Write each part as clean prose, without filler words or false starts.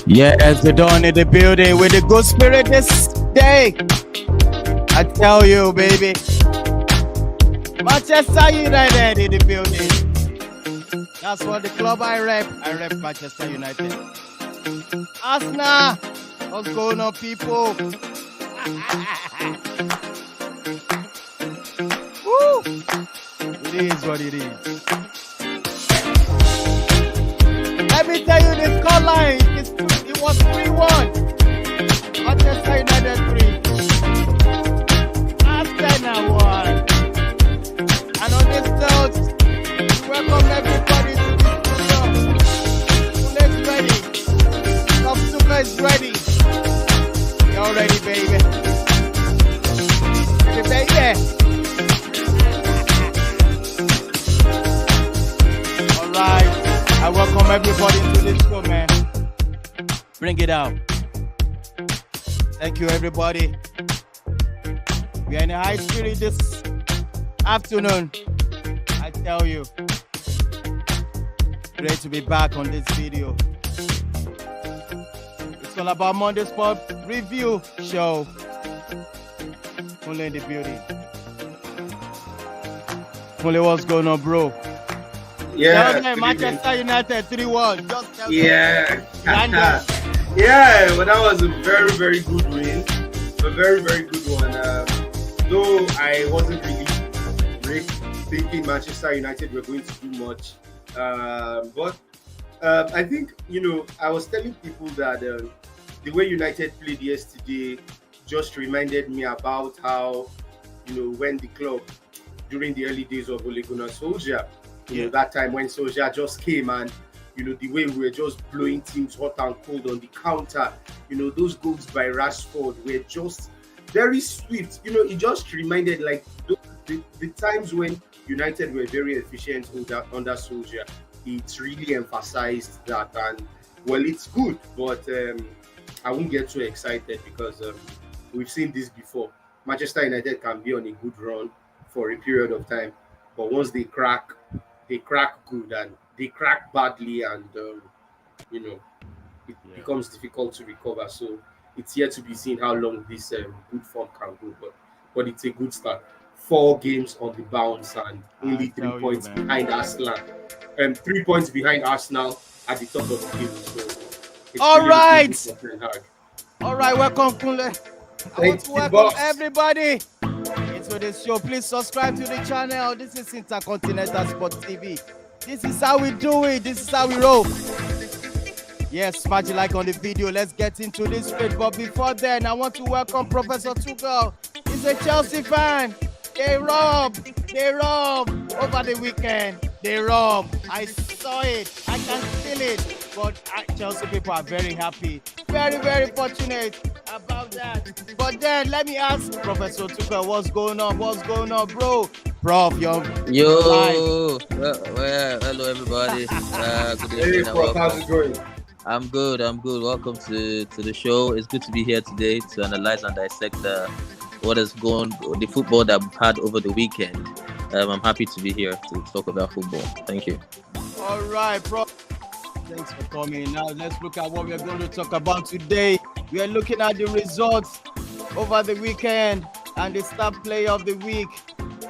Yes, we're done in the building with the good spirit this day. I tell you, baby. Manchester United in the building. That's what the club I rep. I rep Manchester United. Arsenal, what's going on, people? Woo! It is what it is. Let me tell you the scoreline. It was 3-1. Manchester United 3. Aston 1. And on this note, we welcome everybody to this program. Kunle is ready. Tuchel is ready. You're ready, baby. Ready, baby. All right. I welcome everybody to this show, man. Bring it out. Thank you, everybody. We are in a high spirit this afternoon. I tell you. Great to be back on this video. It's all about Monday Sport Review Show. Kunle in the building. Kunle, what's going on, bro? Yeah, Manchester United 3-1. Just tell yeah. Yeah, but that was a very, very good win. A very, very good one. Though I wasn't really thinking Manchester United were going to do much. But I think, I was telling people that the way United played yesterday just reminded me about how, when the club, during the early days of Ole Gunnar Solskjaer, that time when Solskjaer just came and, the way we were just blowing teams hot and cold on the counter, those goals by Rashford were just very swift. It just reminded like the times when United were very efficient under Solskjaer. It really emphasized that, and well, it's good, but I won't get too excited because we've seen this before. Manchester United can be on a good run for a period of time, but once they crack good, and they crack badly, and it becomes difficult to recover. So it's yet to be seen how long this good form can go, but it's a good start. 4 games on the bounce and only 3 points behind Arsenal. 3 points behind Arsenal at the top of the table. So all right. All right, welcome, Kunle. I want to welcome everybody into this show. Please subscribe to the channel. This is Intercontinental Sports TV. This is how we do it. This is how we roll. Yes, smash the like on the video. Let's get into this straight. But before then, I want to welcome Professor Tuchel. He's a Chelsea fan. They rob over the weekend. They rob. I saw it. I can feel it. But Chelsea people are very happy. Very, very fortunate about that. But then let me ask Professor Tuchel, what's going on? What's going on, bro? Prof, yo. Well, hello everybody. Good evening. Hey, Prof, how's it going? I'm good. Welcome to the show. It's good to be here today to analyze and dissect what has gone, the football that we've had over the weekend. I'm happy to be here to talk about football. Thank you. All right, Prof. Thanks for coming. Now let's look at what we're going to talk about today. We are looking at the results over the weekend and the star player of the week.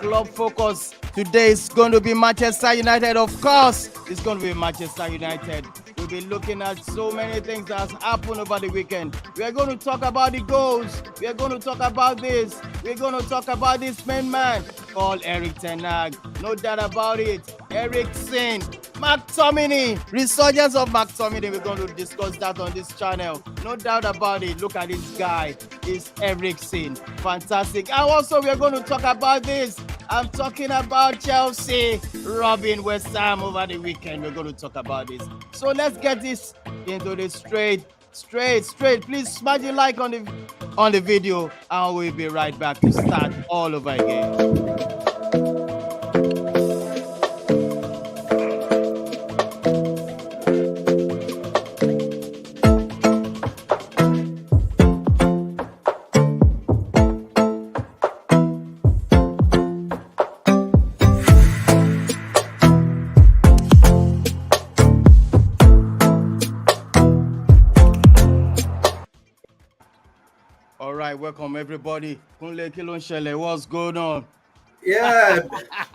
Club focus today is going to be Manchester United, of course. It's going to be Manchester United. We'll be looking at so many things that has happened over the weekend. We are going to talk about the goals. We are going to talk about this. We're going to talk about this main man called Erik ten Hag. No doubt about it. Eriksen, McTominay, resurgence of McTominay. We're going to discuss that on this channel. No doubt about it. Look at this guy. It's Eriksen. Fantastic. And also, we're going to talk about this. I'm talking about Chelsea robbing West Ham over the weekend. We're going to talk about this. So let's get this into the straight. Please smash the like on the video, and we'll be right back to start all over again. right, welcome everybody. Kunle Kilon Shele, what's going on? Yeah,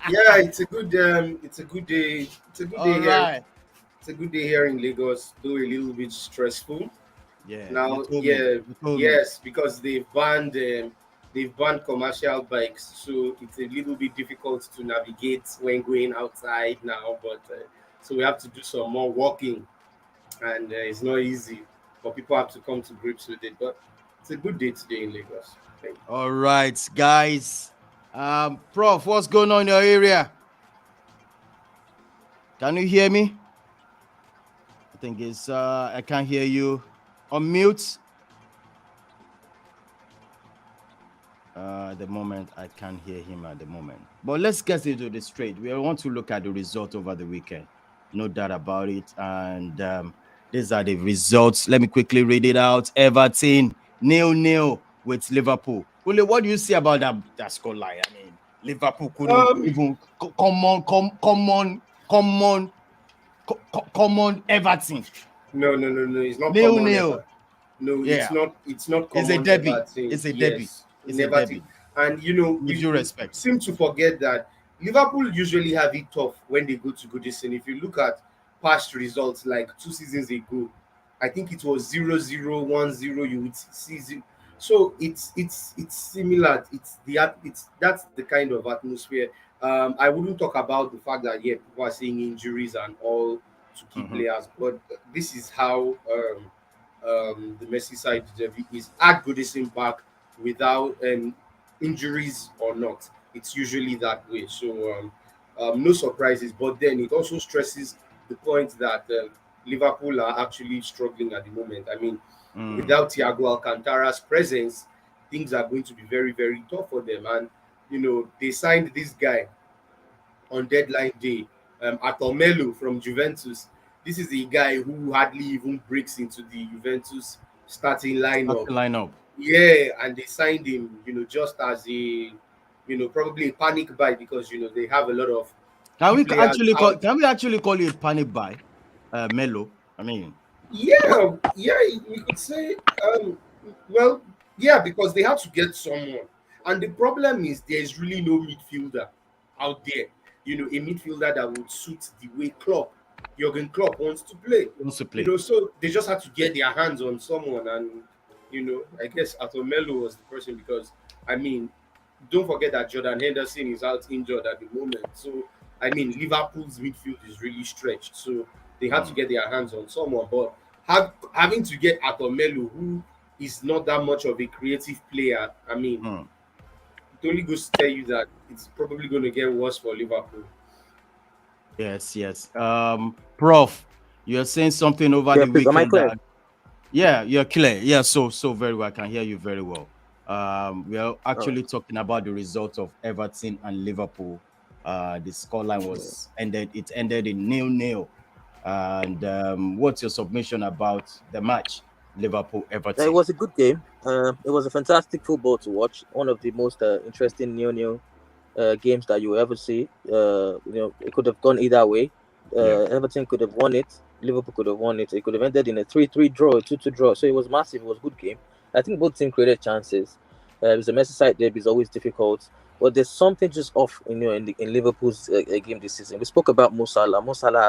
yeah, it's a good day. It's a good day All here. right. It's a good day here in Lagos, though a little bit stressful. Yeah, you Now, told me. yeah, You told me. yes, because they've banned commercial bikes, so it's a little bit difficult to navigate when going outside now. But so we have to do some more walking, and it's not easy, but people have to come to grips with it. But it's a good day today in Lagos. Thank you. All right, guys. Prof, what's going on in your area? Can you hear me? I think it's I can't hear you. On mute. At the moment, I can't hear him at the moment. But let's get into this straight. We want to look at the result over the weekend. No doubt about it. And these are the results. Let me quickly read it out. Everton 0-0 with Liverpool. Kunle, what do you see about that scoreline? I mean, Liverpool couldn't even come on, Everton. No. It's not 0-0. common ever. No, Yeah. It's not common. It's a derby. Ever thing. It's a Yes, derby. It's a never derby. thing. And you know, With due respect. seem to forget that Liverpool usually have it tough when they go to Goodison. If you look at past results, like 2 seasons ago, I think it was 0-0, 1-0. You would see so it's similar. That's the kind of atmosphere. I wouldn't talk about the fact that people are seeing injuries and all to key players, but this is how the Merseyside derby is at Goodison Park without injuries or not. It's usually that way. So no surprises. But then it also stresses the point that Liverpool are actually struggling at the moment. I mean, without Thiago Alcantara's presence, things are going to be very, very tough for them. And you know, they signed this guy on deadline day, Atomelu from Juventus. This is a guy who hardly even breaks into the Juventus starting lineup. Yeah, and they signed him, you know, just as a, you know, probably a panic buy because you know they have a lot of. Can we actually call it a panic buy, Melo? I mean, Yeah, we could say, well, yeah, because they had to get someone, and the problem is there is really no midfielder out there. You know, a midfielder that would suit the way Jurgen Klopp wants to play. You know, so they just had to get their hands on someone, and you know, I guess Atomelo was the person because I mean, don't forget that Jordan Henderson is out injured at the moment. So I mean, Liverpool's midfield is really stretched. So they had to get their hands on someone, but having to get Atomelu, who is not that much of a creative player, I mean, it only goes to tell you that it's probably going to get worse for Liverpool. Yes. Prof, you're saying something over the weekend. Am I clear? Yeah, you're clear. Yeah, so very well. I can hear you very well. We are actually talking about the results of Everton and Liverpool. The scoreline was ended. It ended in 0-0. And what's your submission about the match, Liverpool-Everton? It was a good game. It was a fantastic football to watch. One of the most interesting 0-0 games that you ever see. You know, it could have gone either way. Everton could have won it. Liverpool could have won it. It could have ended in a 3-3 draw, a 2-2 draw. So it was massive. It was a good game. I think both teams created chances. It was a Merseyside derby. It's always difficult. But there's something just off, you know, in Liverpool's game this season. We spoke about Mo Salah. Mo Salah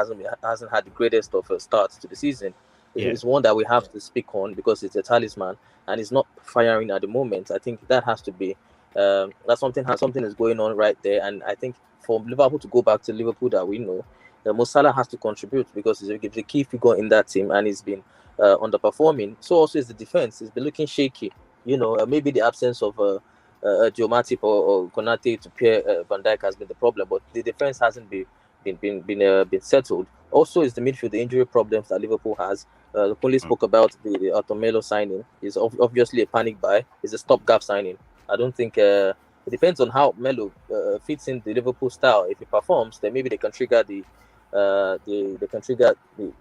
hasn't had the greatest of starts to the season. It's one that we have to speak on because it's a talisman and it's not firing at the moment. I think that has to be that's something is going on right there. And I think for Liverpool to go back to Liverpool that we know, Mo Salah has to contribute because he's a key figure in that team and he's been underperforming. So also is the defense. It's been looking shaky. You know, maybe the absence of Joe Matip or Konate to pair Van Dijk has been the problem, but the defense hasn't been settled. Also, is the midfield, the injury problems that Liverpool has. Kunle spoke about the Atomelo signing. Is obviously a panic buy. It's a stopgap signing. I don't think it depends on how Melo fits in the Liverpool style. If he performs, then maybe they can trigger the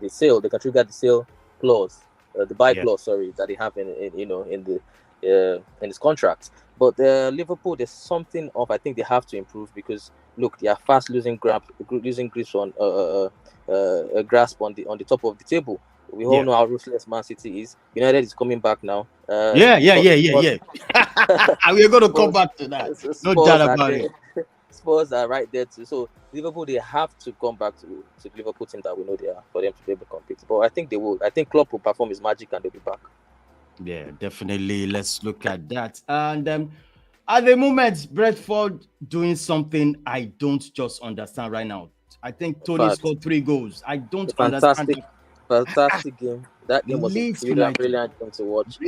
sale. They can trigger the sale clause, the buy clause. Sorry, that they have in his contract. But Liverpool, there's something of I think they have to improve because look, they are fast losing grips on a grasp on the top of the table. We all know how ruthless Man City is. United is coming back now. Yeah. We are going to come back to that. No doubt about it. Spurs are right there too. So Liverpool, they have to come back to the Liverpool team that we know they are for them to be able to compete. But I think they will. I think Klopp will perform his magic and they'll be back. Yeah, definitely. Let's look at that. And at the moment, Brentford doing something I don't just understand right now. I think Tony scored 3 goals. I don't understand. Fantastic game. That game was a brilliant game to watch.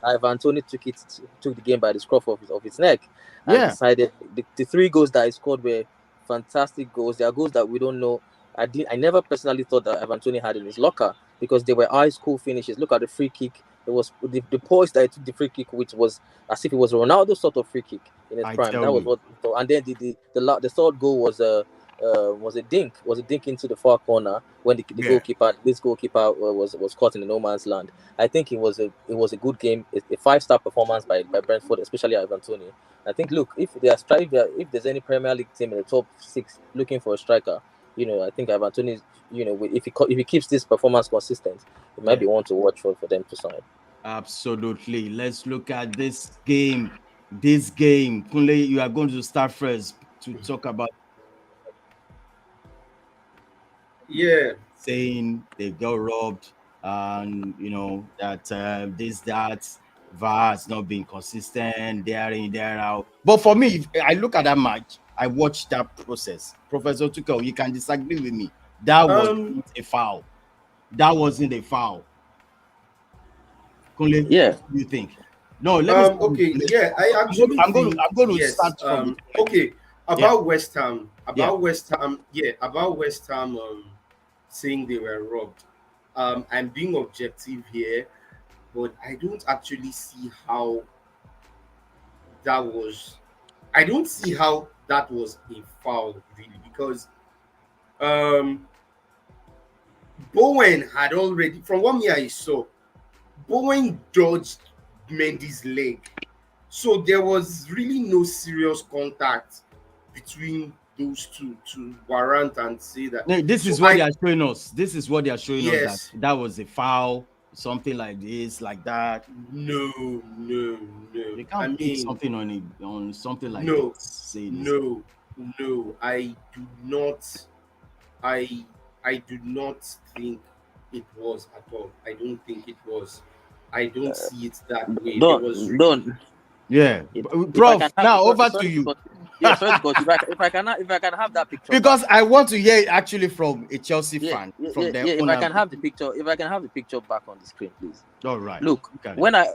Ivan Toney took the game by the scruff of his neck and decided the 3 goals that he scored were fantastic goals. They are goals that we don't know. I never personally thought that Ivan Toney had in his locker because they were high school finishes. Look at the free kick. It was the poise that he took the free kick, which was as if it was a Ronaldo sort of free kick in his prime. That was what. And then the 3rd goal was a dink into the far corner when the goalkeeper was caught in the no man's land. I think it was a good game, a 5-star performance by Brentford, especially Ivan Toney. I think if there's any Premier League team in the top 6 looking for a striker, I think Ivan Toney, if he keeps this performance consistent, it might be one to watch for them to sign. Absolutely. Let's look at this game. Kunle, you are going to start first to talk about. Yeah. Saying they got robbed and that VAR has not been consistent, there in, there out. But for me, if I look at that match, I watched that process. Professor Tuchel, you can disagree with me. That wasn't a foul. That wasn't a foul. Kunle, what do you think? No, let me okay. Yeah, I'm going to start from okay. About West Ham. About West Ham saying they were robbed. I'm being objective here, but I don't actually see how that was. I don't see how that was a foul, really, because Bowen had already, from what I saw, Bowen dodged Mendy's leg. So there was really no serious contact between those two to warrant and say that. This is what they are showing us. This is what they are showing us, that was a foul, something like this, like that. No. They can't pick something on something like this. Say this. No. I do not think it was at all. I don't think it was. I don't see it that way. Yeah. Prof, now over to you. Yeah, sorry, if I can have that picture. Because I want to hear it actually from a Chelsea fan. If I can have the picture back on the screen, please. All right. Look, when I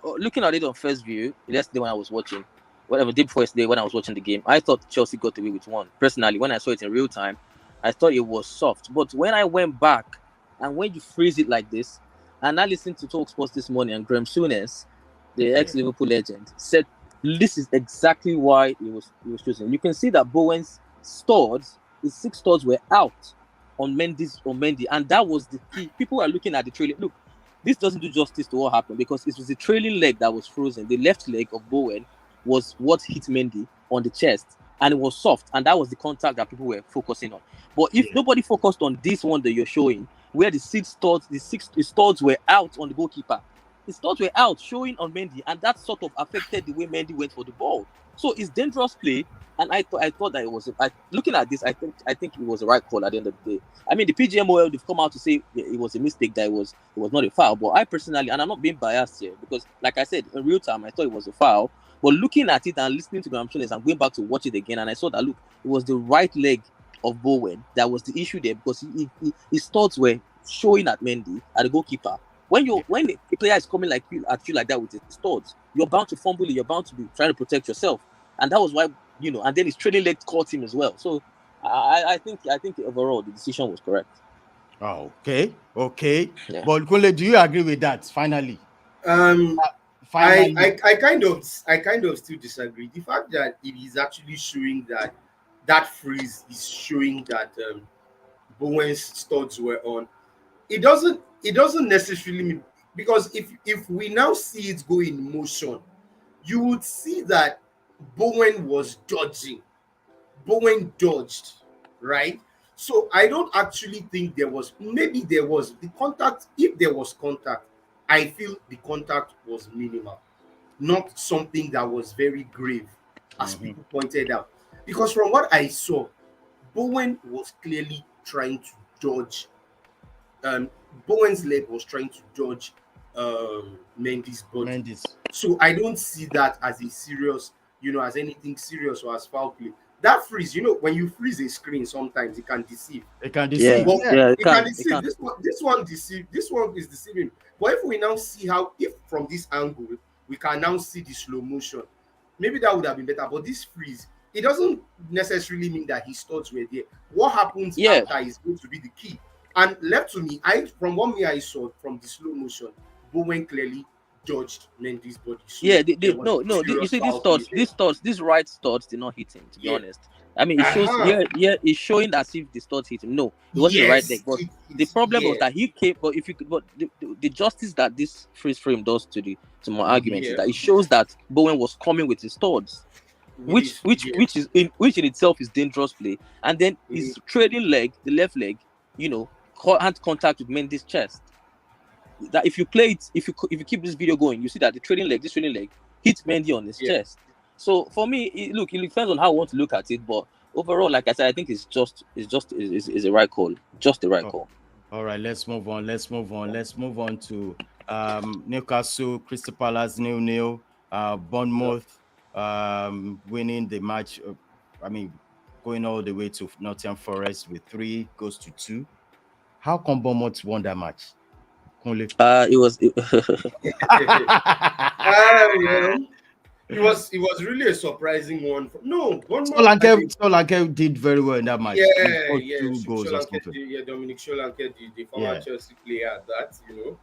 looking at it on first view, yesterday when I was watching, whatever day before yesterday when I was watching the game, I thought Chelsea got away with 1. Personally, when I saw it in real time, I thought it was soft. But when I went back and when you freeze it like this, and I listened to Talk Sports this morning, and Graham Souness, the ex-Liverpool legend, said this is exactly why he was chosen. You can see that Bowen's studs, his 6 studs were out on Mendy, and that was the key. People are looking at the trailing. Look, this doesn't do justice to what happened because it was the trailing leg that was frozen. The left leg of Bowen was what hit Mendy on the chest, and it was soft, and that was the contact that people were focusing on. But if nobody focused on this one that you're showing, where the 6 studs were out on the goalkeeper, the studs were out showing on Mendy, and that sort of affected the way Mendy went for the ball. So it's dangerous play, and I thought that it was. Looking at this, I think it was the right call at the end of the day. I mean, the PGMOL, they've come out to say it was a mistake, that it was not a foul. But I personally, and I'm not being biased here, because like I said, in real time, I thought it was a foul. But looking at it and listening to Graham Souness, I'm going back to watch it again, and I saw that, look, it was the right leg of Bowen that was the issue there, because his thoughts were showing at Mendy, at the goalkeeper. When the player is coming at you like that with his thoughts, you're bound to fumble it, you're bound to be trying to protect yourself. And that was why, and then his trailing leg caught him as well. So I think overall the decision was correct. Oh, okay. Yeah. But Kunle, do you agree with that? Finally. I kind of still disagree. The fact that it is actually showing that freeze is showing that Bowen's studs were on. It doesn't necessarily mean, because if we now see it go in motion, you would see that Bowen was dodging. Bowen dodged, right? So I don't actually think there was, maybe there was the contact. If there was contact, I feel the contact was minimal, not something that was very grave, as people pointed out. Because from what I saw, Bowen was clearly trying to dodge. Bowen's leg was trying to dodge Mendy's body. Mendes. So I don't see that as a serious, as anything serious or as foul play. That freeze, when you freeze a screen, sometimes it can deceive. It can deceive. It can can. deceive. This one deceive. This one is deceiving. But if we now see if from this angle we can now see the slow motion, maybe that would have been better. But this freeze, it doesn't necessarily mean that his thoughts were there. What happens after is going to be the key. And left to me, from what I saw from the slow motion, Bowen clearly dodged Mendy's body. So you see these right studs did not hit him, to be honest. I mean, it shows it's showing as if the studs hit him. No, it wasn't the right leg. But the problem was that he came. But if you could, but the justice that this freeze frame does to my argument is that it shows that Bowen was coming with his studs, which in itself is dangerous play. And then his trailing leg, the left leg, hand contact with Mendy's chest. That if you play it, if you keep this video going, you see that this trailing leg hits Mendy on his chest. So for me, it depends on how I want to look at it. But overall, like I said, I think it's a right call, just the right call. All right, let's move on. Let's move on to Newcastle, Crystal Palace 0-0. Bournemouth winning the match. Going all the way to Nottingham Forest with 3-2. How come Bournemouth won that match? Kunle? It was really a surprising one. Solanke did very well in that match. Two goals. Dominic Solanke, the former Chelsea player,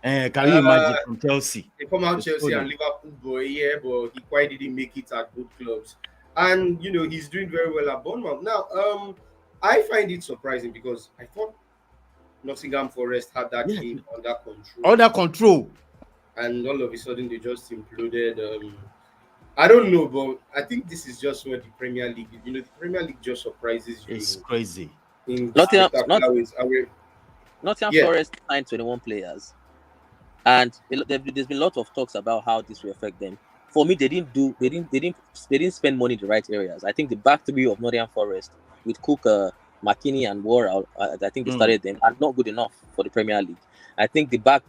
can you imagine from Chelsea? The former Chelsea and Liverpool boy, but he quite didn't make it at both clubs. And he's doing very well at Bournemouth. Now, I find it surprising because I thought Nottingham Forest had that game under control. And all of a sudden they just imploded. I don't know, but I think this is just what the Premier League is. The Premier League just surprises you. It's crazy. Nottingham Forest signed 21 players. And there's been a lot of talks about how this will affect them. For me, they didn't spend money in the right areas. I think the back three of Nottingham Forest with Cook, McKinney and Worrell, I think they started them, are not good enough for the Premier League. I think their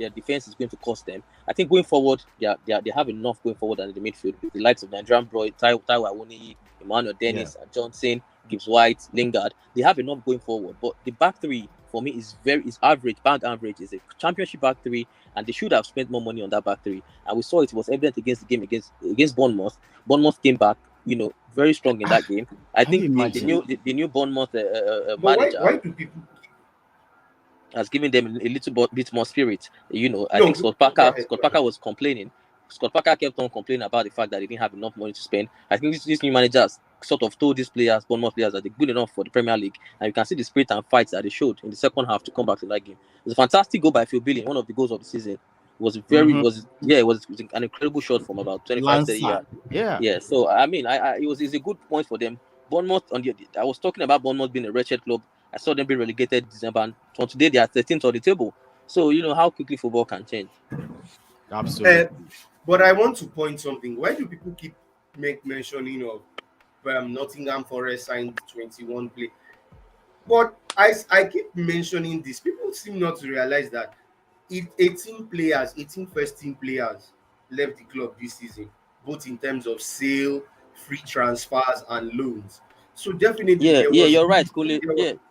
defense is going to cost them. I think going forward, they have enough going forward in the midfield with the likes of Nigerian Boy, Taiwo Awoniyi, Emmanuel Dennis, Johnson, Gibbs White, Lingard. They have enough going forward. But the back three for me is average. Band average is a championship back three, and they should have spent more money on that back three. And we saw it was evident against the game against Bournemouth. Bournemouth came back, very strong in that game. I think the new Bournemouth manager. Why do people has given them a little bit more spirit. I think Scott Parker was complaining. Scott Parker kept on complaining about the fact that they didn't have enough money to spend. I think this new manager has sort of told these players, Bournemouth players, that they're good enough for the Premier League. And you can see the spirit and fights that they showed in the second half to come back to that game. It was a fantastic goal by Phil Billing, one of the goals of the season. It was it was an incredible shot from about 25-30 yards. Yeah. So it's a good point for them. Bournemouth I was talking about Bournemouth being a wretched club. I saw them be relegated December, and from today they are 13th on the table. So how quickly football can change. Absolutely. But I want to point something. Why do people keep mentioning of Nottingham Forest signed 21 play? But I keep mentioning this. People seem not to realize that 18 first team players left the club this season, both in terms of sale, free transfers, and loans. So definitely, you're right, Kunle.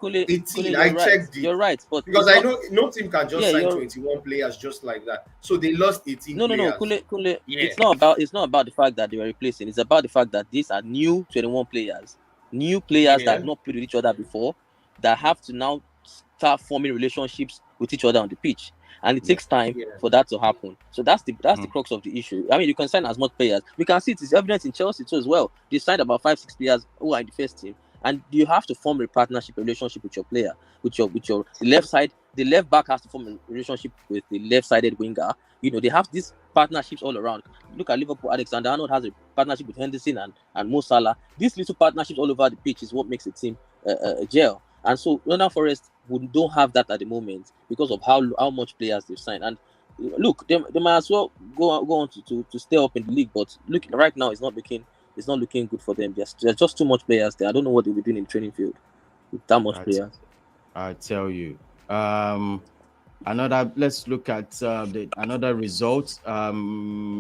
Kunle, 18. I checked it. You're right, but because I know no team can just sign 21 players just like that. So they lost 18. No, Kunle. Yeah. It's not about the fact that they were replacing. It's about the fact that these are new 21 players, that have not played with each other before, that have to now start forming relationships with each other on the pitch. And it takes time for that to happen. So that's the crux of the issue. I mean, you can sign as much players. We can see it is evident in Chelsea too as well. They signed about 5-6 players who are in the first team, and you have to form a relationship with your player, with your the left side. The left back has to form a relationship with the left-sided winger. They have these partnerships all around. Look at Liverpool. Alexander-Arnold has a partnership with Henderson and Mo Salah. These little partnerships all over the pitch is what makes a team gel. And so Nottingham Forest don't have that at the moment because of how much players they've signed. And look, they might as well go on to stay up in the league. But look, right now it's not looking good for them. There's just too much players there. I don't know what they'll be doing in the training field with that much players. I tell you. Let's look at another result.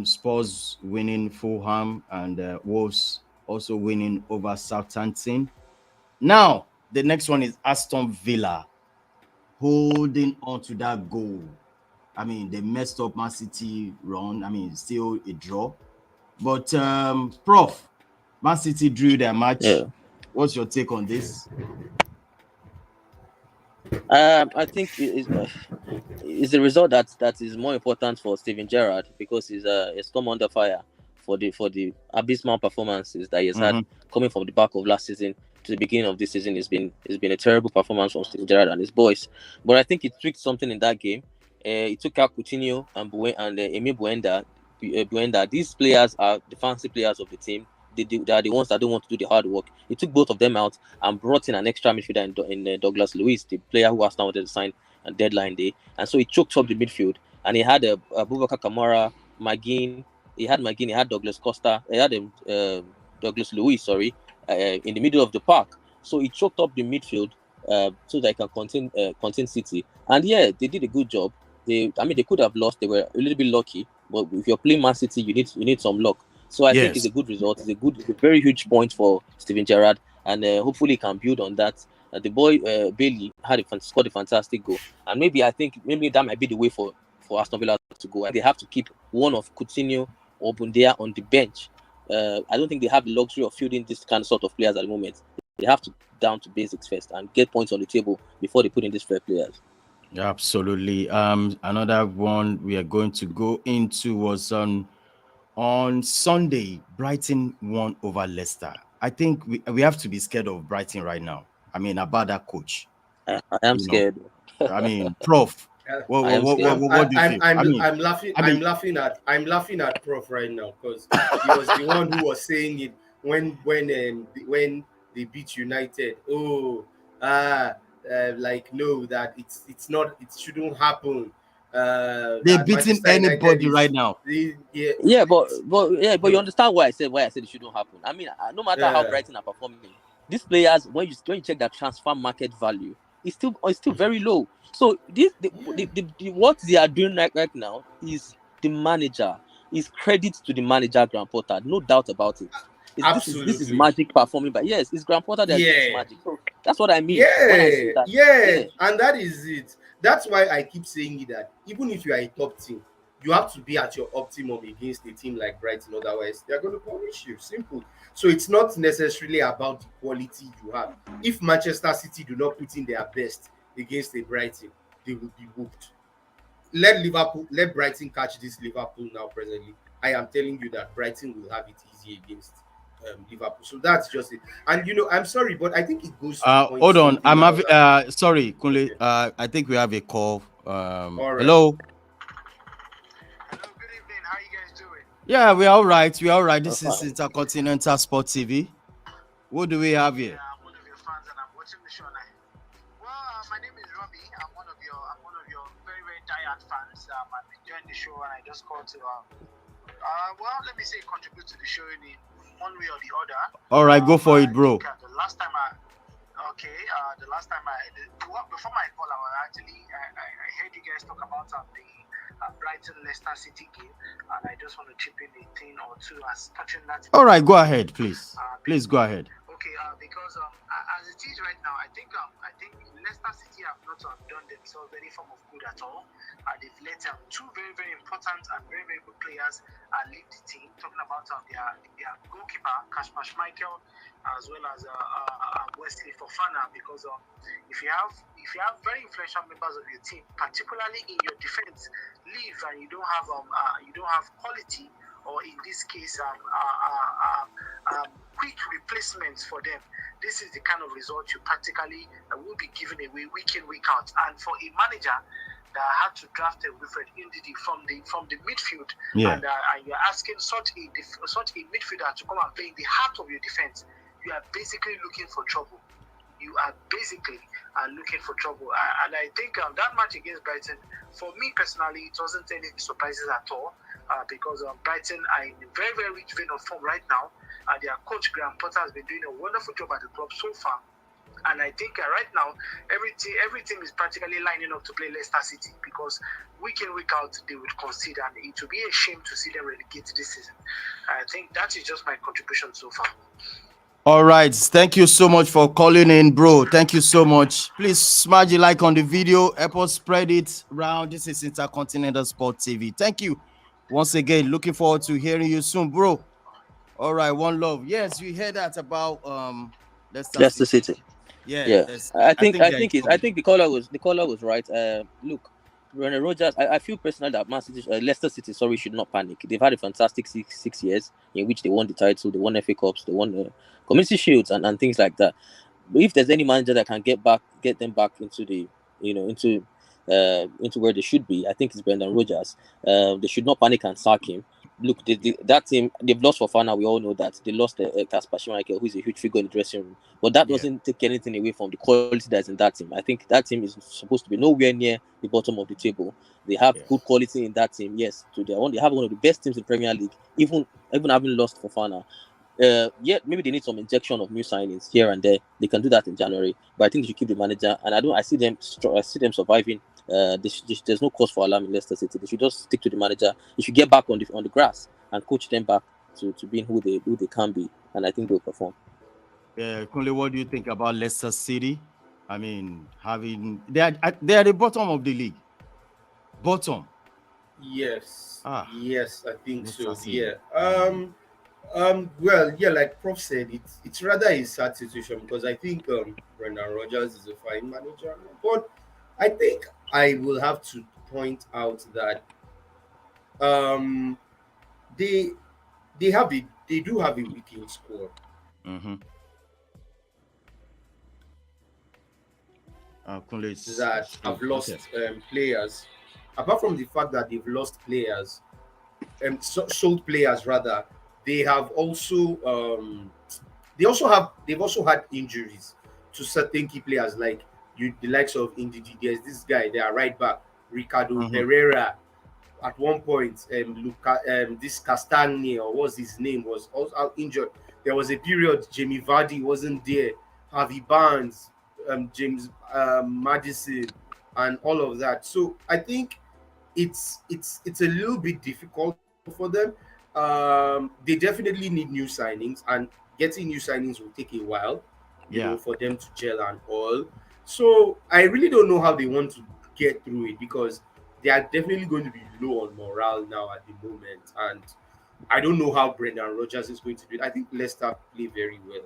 Spurs winning Fulham and Wolves also winning over Southampton. Now, the next one is Aston Villa holding on to that goal. I mean, they messed up Man City run. I mean, still a draw. But Prof, Man City drew their match. Yeah. What's your take on this? I think it's a result that is more important for Steven Gerrard because he's come under fire for the abysmal performances that he's had coming from the back of last season to the beginning of this season. It's been a terrible performance from Steven Gerrard and his boys. But I think he tweaked something in that game. He took out Coutinho and Emi Buenda. These players are the fancy players of the team. They are the ones that don't want to do the hard work. He took both of them out and brought in an extra midfielder in Douglas Luiz, the player who Arsenal wanted to sign on deadline day. And so he choked up the midfield. And he had Abubakar Kamara, McGinn. He had Douglas Costa. He had Douglas Luiz, in the middle of the park. So he choked up the midfield so that he can contain City. And yeah, they did a good job. They could have lost. They were a little bit lucky. But if you're playing Man City, you need some luck. So I think it's a good result. It's a very huge point for Steven Gerrard, and hopefully he can build on that. The boy Bailey scored a fantastic goal, and maybe that might be the way for Aston Villa to go. And they have to keep one of Coutinho or Bundia on the bench. I don't think they have the luxury of fielding this kind of sort of players at the moment. They have to down to basics first and get points on the table before they put in these fair players. Yeah, absolutely. Another one we are going to go into was on Sunday, Brighton won over Leicester. I think we have to be scared of Brighton right now. I mean, about that coach. I am scared. I mean, Prof. What do you think? I'm laughing at Prof right now because he was the one who was saying it when they beat United. That it's not, it shouldn't happen. They're beating anybody right now. But you understand why I said it shouldn't happen. I mean, no matter how Brighton are performing, these players, when you check their transfer market value, it's still very low. So what they are doing right now is the manager. Is credit to the manager, Graham Potter, no doubt about it. This is magic performing, but yes, it's Graham Potter that's magic. So that's what I mean. And that is it. That's why I keep saying that even if you are a top team, you have to be at your optimum against a team like Brighton. Otherwise, they're going to punish you. Simple. So it's not necessarily about the quality you have. If Manchester City do not put in their best against a Brighton, they will be whooped. Let Brighton catch this Liverpool now presently. I am telling you that Brighton will have it easy against Liverpool. So that's just it. And I'm sorry, but I think it goes. Hold on, I'm having. Sorry, Kunle. I think we have a call. Right. Hello. Hello. Good evening. How you guys doing? Yeah, we're all right. This is Intercontinental Sport TV. What do we have here? Yeah, I'm one of your fans, and I'm watching the show now. Well, my name is Robbie. I'm one of your very, very diehard fans. I'm enjoying the show, and I just called to let me say contribute to the show in one way or the other. All right, go for it, bro. The last time before my call, I heard you guys talk about the Brighton Leicester City game, and I just want to chip in a thing or two as touching that. All right, go ahead, please. Please go ahead. Okay, because as it is right now, I think Leicester City have not done themselves any form of good at all. They've let two very, very important and very, very good players lead the team. Talking about their goalkeeper, Kasper Schmeichel, as well as Wesley Fofana. Because if you have very influential members of your team, particularly in your defense, leave and you don't have quality, or in this case, quick replacements for them. This is the kind of result you practically will be giving away week in, week out. And for a manager that had to draft a Wilfred Ndidi from the midfield, and you're asking such a midfielder to come and play in the heart of your defense, you are basically looking for trouble. you are basically looking for trouble. And I think that match against Brighton, for me personally, it wasn't any surprises at all, because Brighton are in a very, very rich vein of form right now. Their coach, Graham Potter, has been doing a wonderful job at the club so far. And I think right now, every team is practically lining up to play Leicester City, because week in, week out, they would concede, and it would be a shame to see them relegate this season. I think that is just my contribution so far. All right. Thank you so much for calling in, bro. Thank you so much. Please smash the like on the video. Help us spread it around. This is Intercontinental Sport TV. Thank you. Once again, looking forward to hearing you soon, bro. All right. One love. Yes, you heard that about Leicester City. Yeah. I think the caller was right. Look, Brendan Rodgers. I feel personally that Leicester City, should not panic. They've had a fantastic six years in which they won the title, they won FA Cups, they won Community Shields and things like that. But if there's any manager that can get them back into the into where they should be, I think it's Brendan Rodgers. They should not panic and sack him. Look, that team, they've lost Fofana. We all know that. They lost Kasper Schmeichel, who is a huge figure in the dressing room. But that doesn't take anything away from the quality that's in that team. I think that team is supposed to be nowhere near the bottom of the table. They have good quality in that team. Yes, they have one of the best teams in Premier League, even having lost Fofana. Maybe they need some injection of new signings here and there. They can do that in January. But I think they should keep the manager. And I see them surviving. There's no cause for alarm in Leicester City. They should just stick to the manager. They should get back on the grass and coach them back to being who they can be, and I think they'll perform. Kunle, what do you think about Leicester City? I mean, they are at the bottom of the league. Bottom. Yes. Yes, I think Leicester so. City. Well, like Prof said, it's rather a sad situation, because I think Brendan Rodgers is a fine manager, but I think I will have to point out that they do have a weekend squad. Mm-hmm. That have lost players. Apart from the fact that they've lost players, sold players rather, they have also they've also had injuries to certain key players, like the likes of Istv. There's this guy, their right back, Ricardo Pereira. At one point, this Castagna, or what's his name, was also injured. There was a period Jamie Vardy wasn't there, Harvey Barnes, James Maddison, and all of that. So I think it's a little bit difficult for them. They definitely need new signings, and getting new signings will take a while, you know, for them to gel and all. So I really don't know how they want to get through it, because they are definitely going to be low on morale now at the moment, and I don't know how Brendan Rodgers is going to do it. I think Leicester play very well.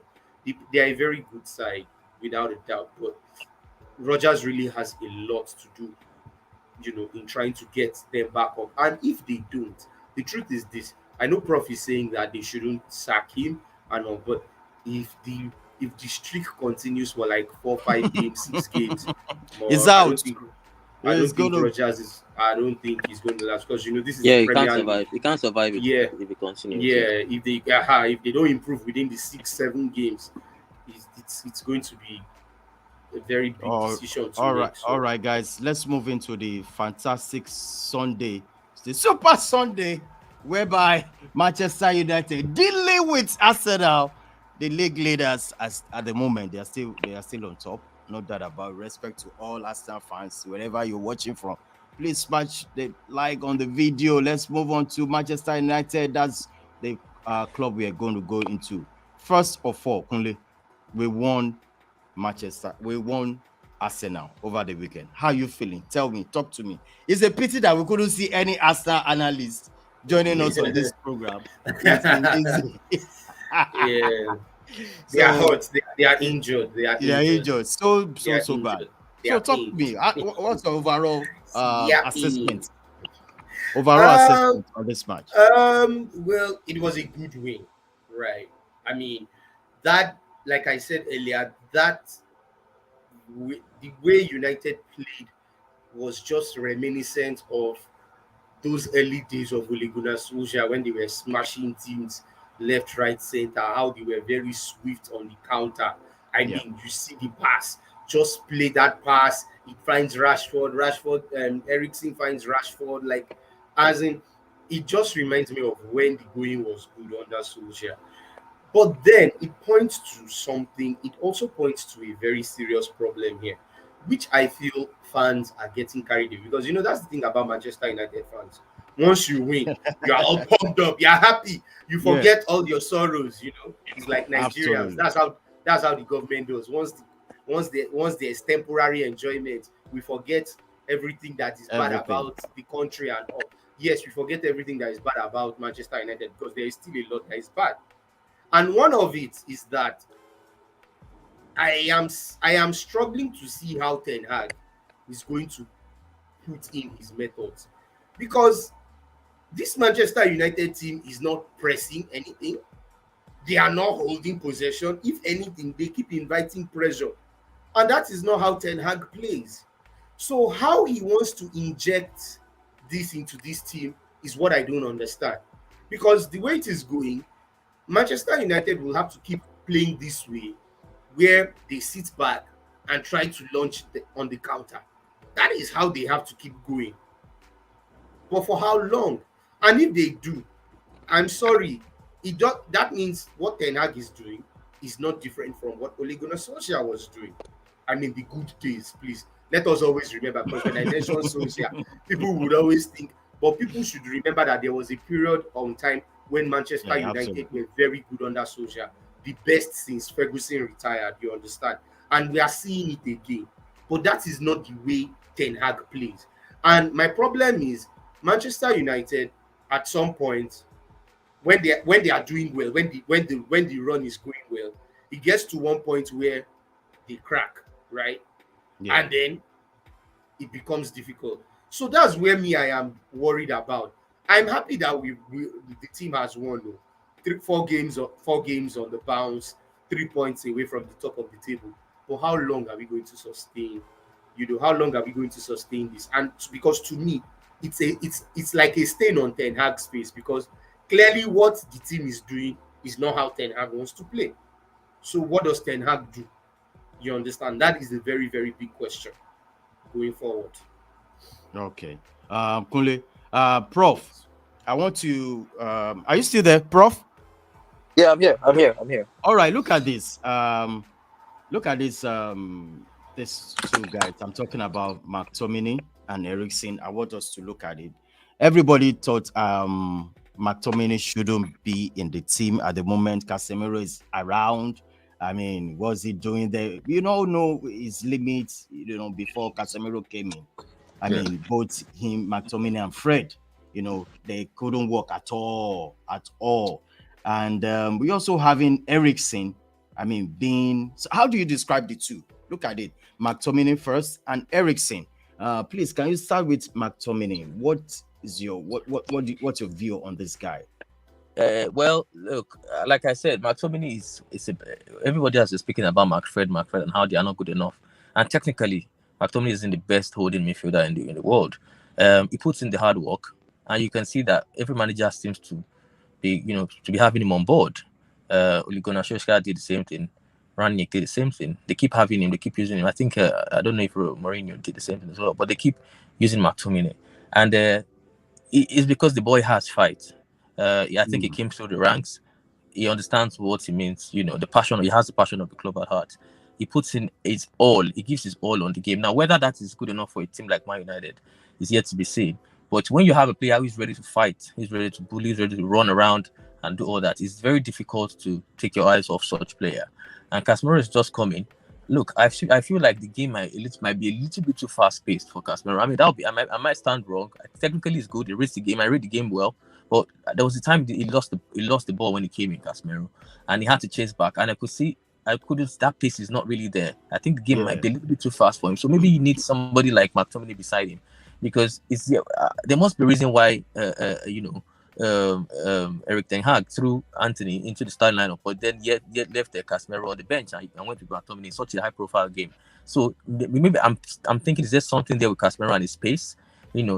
They are a very good side, without a doubt, but Rodgers really has a lot to do, you know, in trying to get them back up. And if they don't, the truth is this: I know Prof is saying that they shouldn't sack him and all, but if the streak continues for like 4-5 games, 6 games, it's out. I don't think Rodgers is. I don't think he's going to last, because you know this is he can't survive. He can't survive it. Yeah, if he continues. Yeah, if they don't improve within the 6-7 games, it's going to be a very big decision to make. So. All right, guys, let's move into the fantastic Sunday, the Super Sunday, whereby Manchester United dealing with Arsenal, the league leaders at the moment. They are still on top. No doubt about. Respect to all Aston fans, wherever you're watching from. Please smash the like on the video. Let's move on to Manchester United. That's the club we are going to go into. First of all, Kunle, we won Arsenal over the weekend. How are you feeling? Tell me, talk to me. It's a pity that we couldn't see any Arsenal analysts joining us on this program. It's been easy. Yeah. They are hurt. They are injured. They are injured. So bad. So talk to me. What's the overall assessment? Assessment of this match. Well, it was a good win, right? I mean, that, like I said earlier, the way United played was just reminiscent of those early days of Ole Gunnar Solskjaer, when they were smashing teams left, right, center, how they were very swift on the counter I mean, you see the pass, just play that pass. It finds Rashford, Eriksen finds Rashford. Like, as in, it just reminds me of when the going was good under Solskjaer. But then it points to something. It also points to a very serious problem here, which I feel fans are getting carried away. Because that's the thing about Manchester United fans. Once you win, you are all pumped up, you're happy, you forget all your sorrows. It's like Nigerians. Absolutely. That's how the government does. Once there's temporary enjoyment, we forget everything that is bad about the country and all. Yes, we forget everything that is bad about Manchester United because there is still a lot that is bad. And one of it is that I am struggling to see how Ten Hag is going to put in his methods, because this Manchester United team is not pressing anything. They are not holding possession. If anything, they keep inviting pressure. And that is not how Ten Hag plays. So how he wants to inject this into this team is what I don't understand. Because the way it is going, Manchester United will have to keep playing this way, where they sit back and try to launch on the counter. That is how they have to keep going. But for how long? And if they do, I'm sorry, that means what Ten Hag is doing is not different from what Ole Gunnar Solskjaer was doing. I mean, the good days, please. Let us always remember, because when I mention Solskjaer, people would always think, but people should remember that there was a period on time when Manchester United were very good under Solskjaer. The best since Ferguson retired, you understand? And we are seeing it again. But that is not the way Ten Hag plays. And my problem is, Manchester United, at some point, when they are doing well, when the run is going well, it gets to one point where they crack, right? Yeah. And then it becomes difficult. So that's where I am worried about. I'm happy that the team has won, though. 4 games on the bounce, 3 points away from the top of the table. But how long are we going to sustain? How long are we going to sustain this? And because to me, it's like a stain on Ten Hag's face, because clearly what the team is doing is not how Ten Hag wants to play. So what does Ten Hag do? You understand? That is a very, very big question going forward. Okay. Kunle, Prof, I want to are you still there, Prof? Yeah, I'm here. All right, look at this. Look at this these two guys. I'm talking about McTominay and Eriksen. I want us to look at it. Everybody thought McTominay shouldn't be in the team at the moment. Casemiro is around. I mean, what's he doing there? Know his limits, before Casemiro came in. I mean, both him, McTominay, and Fred, they couldn't work at all. And we also having Eriksen. I mean, so how do you describe the two? Look at it. McTominay first and Eriksen. Please, can you start with McTominay? What's your view on this guy? Well, look, like I said, McTominay is everybody else is speaking about McFred and how they are not good enough. And technically, McTominay isn't the best holding midfielder in the world. He puts in the hard work, and you can see that every manager seems to be having him on board. Ole Gunnar Solskjaer did the same thing. Rangnick did the same thing. They keep having him. They keep using him. I think I don't know if Mourinho did the same thing as well, but they keep using McTominay, and it's because the boy has fight. I think he came through the ranks. He understands what it means. The passion. He has the passion of the club at heart. He puts in his all. He gives his all on the game. Now, whether that is good enough for a team like Man United is yet to be seen. But when you have a player who is ready to fight, he's ready to bully, he's ready to run around and do all that, it's very difficult to take your eyes off such player. And Casemiro is just coming. Look, I feel like the game might be a little bit too fast-paced for Casemiro. I mean, I might stand wrong. Technically, it's good. He reads the game. I read the game well. But there was a time he lost the ball when he came in, Casemiro, and he had to chase back. And that pace is not really there. I think the game might be a little bit too fast for him. So maybe you need somebody like McTominay beside him, because there must be a reason why Erik ten Hag threw Anthony into the starting lineup, but then yet left Casemiro on the bench and went with McTominay in such a high-profile game. So maybe I'm thinking, is there something there with Casemiro and his pace?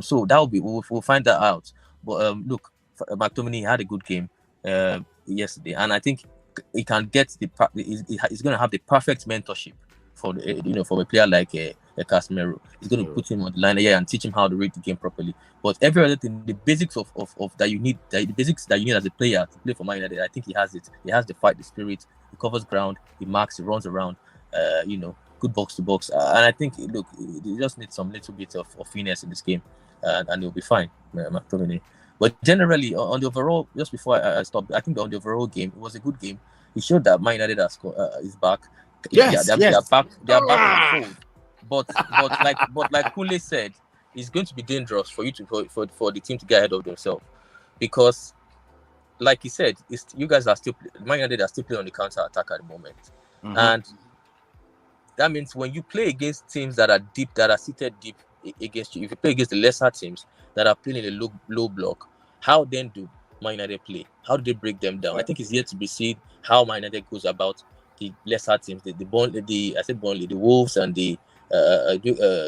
So that will be we'll find that out. But look, McTominay had a good game yesterday, and I think he can get he's going to have the perfect mentorship for for a player like Casemiro. He's going to put him on the line and teach him how to read the game properly. But every other thing, the basics of that you need, the basics that you need as a player to play for Man United, I think he has it. He has the fight, the spirit. He covers ground. He marks. He runs around. Good box to box. And I think he just needs some little bit of finesse in this game, and he'll be fine. But generally, on the overall, just before I stop, I think on the overall game, it was a good game. It showed that Man United is back. Yes, they are back. They are back on the fold. But like Kunle said, it's going to be dangerous for you for the team to get ahead of themselves, because, like he said, you guys are still Man United are still playing on the counter attack at the moment, and that means when you play against teams that are deep, that are seated deep against you, if you play against the lesser teams that are playing in a low block, how then do Man United play? How do they break them down? I think it's yet to be seen how Man United goes about the lesser teams, the Wolves and the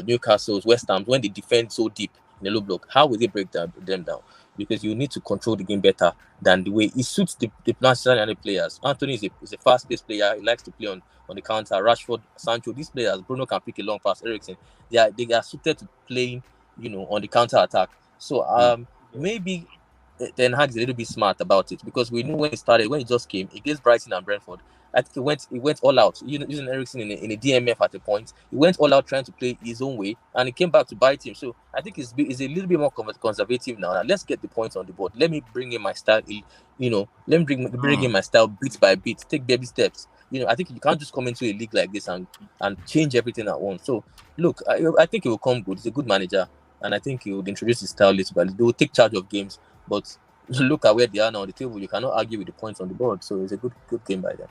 Newcastle's, West Ham, when they defend so deep in the low block. How will they break them down? Because you need to control the game better than the way it suits the Manchester United players. Anthony is a fast-paced player. He likes to play on the counter. Rashford, Sancho, these players, Bruno can pick a long pass. Eriksen, they are suited to playing, on the counter attack. So maybe Ten Hag is a little bit smart about it, because we knew when he just came against Brighton and Brentford, I think he went all out, using Eriksen in a DMF at a point. He went all out trying to play his own way, and he came back to bite him. So I think he's a little bit more conservative now. Let's get the points on the board. Let me bring in my style, let me bring in my style bit by bit, take baby steps. I think you can't just come into a league like this and change everything at once. So look, I think he will come good. He's a good manager, and I think he would introduce his style little by little. They will take charge of games, but look at where they are now on the table. You cannot argue with the points on the board. So it's a good game by them.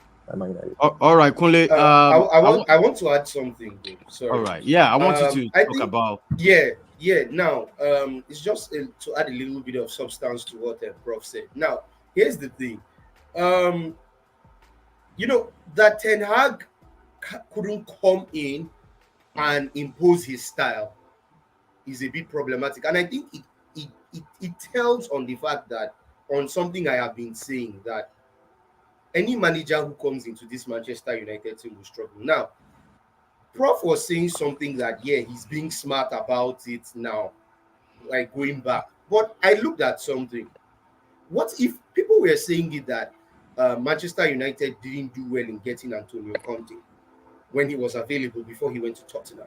All right, Kunle. I want to add something, though. Sorry. All right. Yeah, I want you to talk about. Yeah. Now, it's just to add a little bit of substance to what Prof said. Now, here's the thing. That Ten Hag couldn't come in and impose his style is a bit problematic, and I think it tells on the fact that, on something I have been saying, that any manager who comes into this Manchester United team will struggle. Now, Prof was saying something that, he's being smart about it now, like going back. But I looked at something. What if people were saying it that Manchester United didn't do well in getting Antonio Conte when he was available before he went to Tottenham?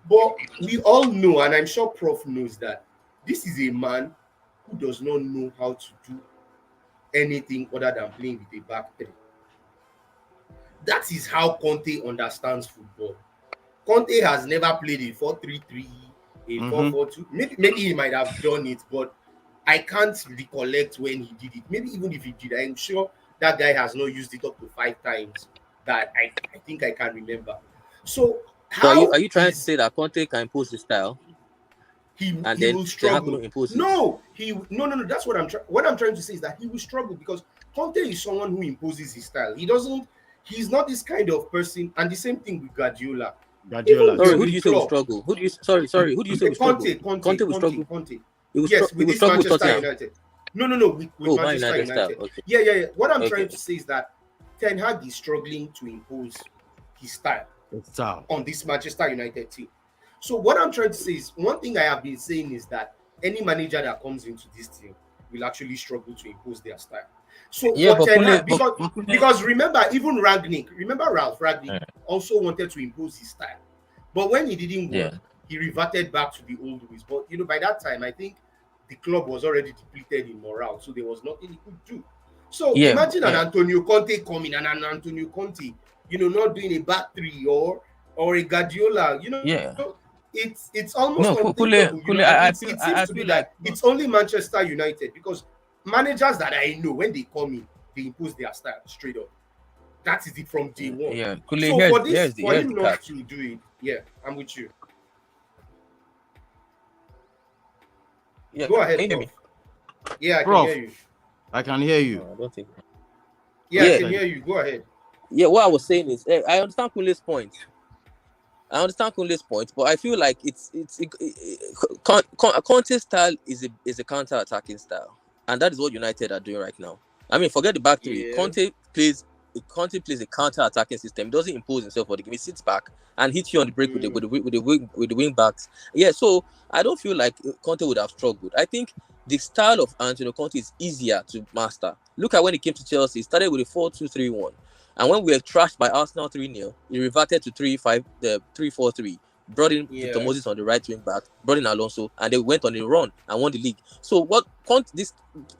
But we all know, and I'm sure Prof knows, that this is a man who does not know how to do anything other than playing with a back three. That is how Conte understands football. Conte has never played a 4-3-3, a 4-4-2. Maybe he might have done it, but I can't recollect when he did it. Maybe even if he did, I'm sure that guy has not used it up to 5 times that I think I can remember. So are you trying to say that Conte can impose his style? He will struggle. No. That's what I'm trying. What I'm trying to say is that he will struggle, because Conte is someone who imposes his style. He's not this kind of person. And the same thing with Guardiola. Sorry, who do you say will struggle? Who do you say will struggle? Conte will struggle. Conte. Yes, with this Manchester United. No, with Manchester United. Okay. Yeah. What I'm trying to say is that Ten Hag is struggling to impose his style on this Manchester United team. So what I'm trying to say is, one thing I have been saying is that any manager that comes into this team will actually struggle to impose their style. So because remember, even Ralph Rangnick also wanted to impose his style, but when he didn't work, he reverted back to the old ways. But by that time, I think the club was already depleted in morale, so there was nothing he could do. So imagine an Antonio Conte coming, and an Antonio Conte, not doing a back three or a Guardiola, It's almost unthinkable. It seems to be like it's only Manchester United, because managers that I know, when they come in, they impose their style straight up. That is it from day one. Yeah, so for him not to do it, I'm with you. Yeah, go ahead, can you hear me? Yeah, I Prof, can hear you. I can hear you. I don't think. I can hear you. Go ahead. Yeah, what I was saying is, I understand Kunle's point. But I feel like Conte's style is a counter-attacking style, and that is what United are doing right now. I mean, forget the back three. Conte plays Conte plays a counter-attacking system. He doesn't impose himself for the game. He sits back and hits you on the break with the wing backs. Yeah, so I don't feel like Conte would have struggled. I think the style of Antonio Conte is easier to master. Look at when he came to Chelsea. He started with a 4-2-3-1. And when we were trashed by Arsenal 3-0, he reverted to 3-4-3. Brought in Victor Moses on the right wing back, brought in Alonso, and they went on a run and won the league. So what this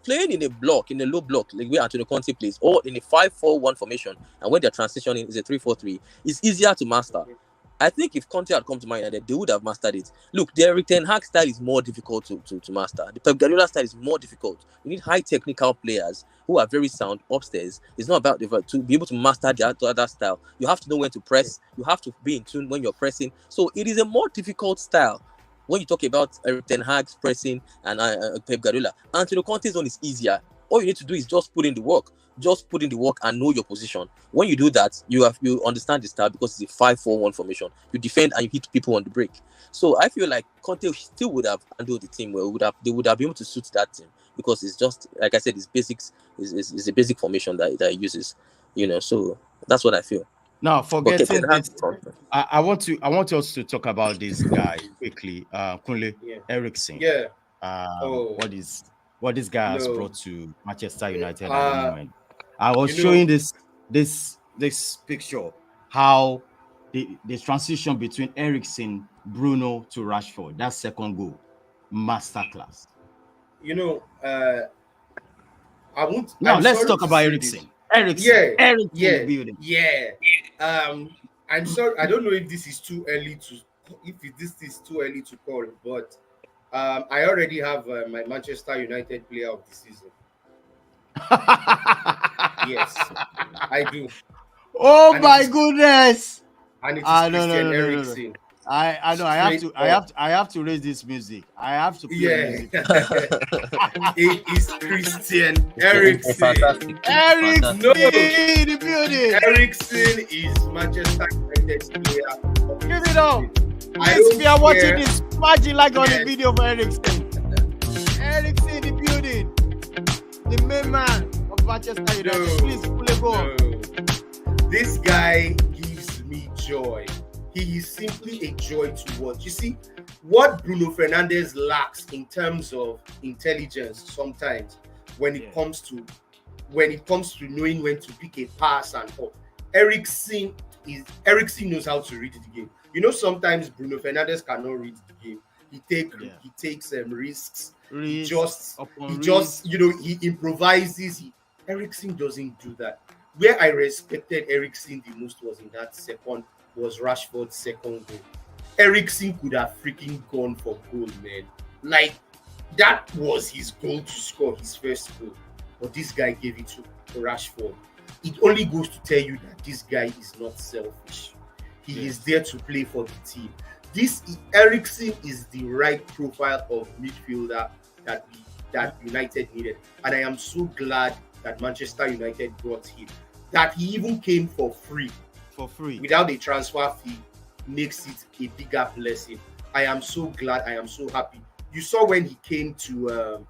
playing in a low block, like where Antonio Conte plays, or in a 5-4-1 formation, and when they're transitioning is a 3-4-3, is easier to master. I think if Conte had come to Man United, they would have mastered it. Look, the Erik ten Hag style is more difficult to master. The Pep Guardiola style is more difficult. You need high technical players who are very sound upstairs. It's not about to be able to master the other style. You have to know when to press. You have to be in tune when you're pressing. So it is a more difficult style. When you talk about Erik ten Hag's pressing and Pep Guardiola, Antonio Conte's one is easier. All you need to do is just put in the work. Just put in the work and know your position. When you do that, you understand the style because it's a 5-4-1 formation. You defend and you hit people on the break. So I feel like Conte still would have handled the team well. They would have been able to suit that team because it's just, like I said, it's basics. Is a basic formation that he uses. So that's what I feel. Now, forgetting this, I want us to talk about this guy quickly. Kunle, Eriksen. Yeah. What this guy has brought to Manchester United at the moment. I was showing this picture, how the transition between Eriksen, Bruno to Rashford, that second goal, masterclass. Let's talk about Eriksen. Eriksen building. Yeah. I'm sorry. I don't know if this is too early to call, but I already have my Manchester United player of the season. Yes, I do. Oh my goodness! And it's Christian Eriksen. I know. I have to raise this music. I have to play music. It is Christian Eriksen. Eriksen, the building. Eriksen is Manchester United's player. Give it up. If you are watching this, imagine like on the video for Eriksen. Eriksen, the building. The main man of Manchester United. Please, go on. This guy gives me joy. He is simply a joy to watch. You see, what Bruno Fernandes lacks in terms of intelligence sometimes when it comes to knowing when to pick a pass and all. Eriksen knows how to read the game. Sometimes Bruno Fernandes cannot read the game. He takes risks. He improvises. Eriksen doesn't do that. Where I respected Eriksen the most was Rashford's second goal. Eriksen could have freaking gone for goal, man. Like, that was his goal to score his first goal. But this guy gave it to Rashford. It only goes to tell you that this guy is not selfish. He is there to play for the team. Eriksen is the right profile of midfielder that United needed. And I am so glad that Manchester United brought him. That he even came for free. Without a transfer fee makes it a bigger blessing. I am so glad. I am so happy. You saw when he came to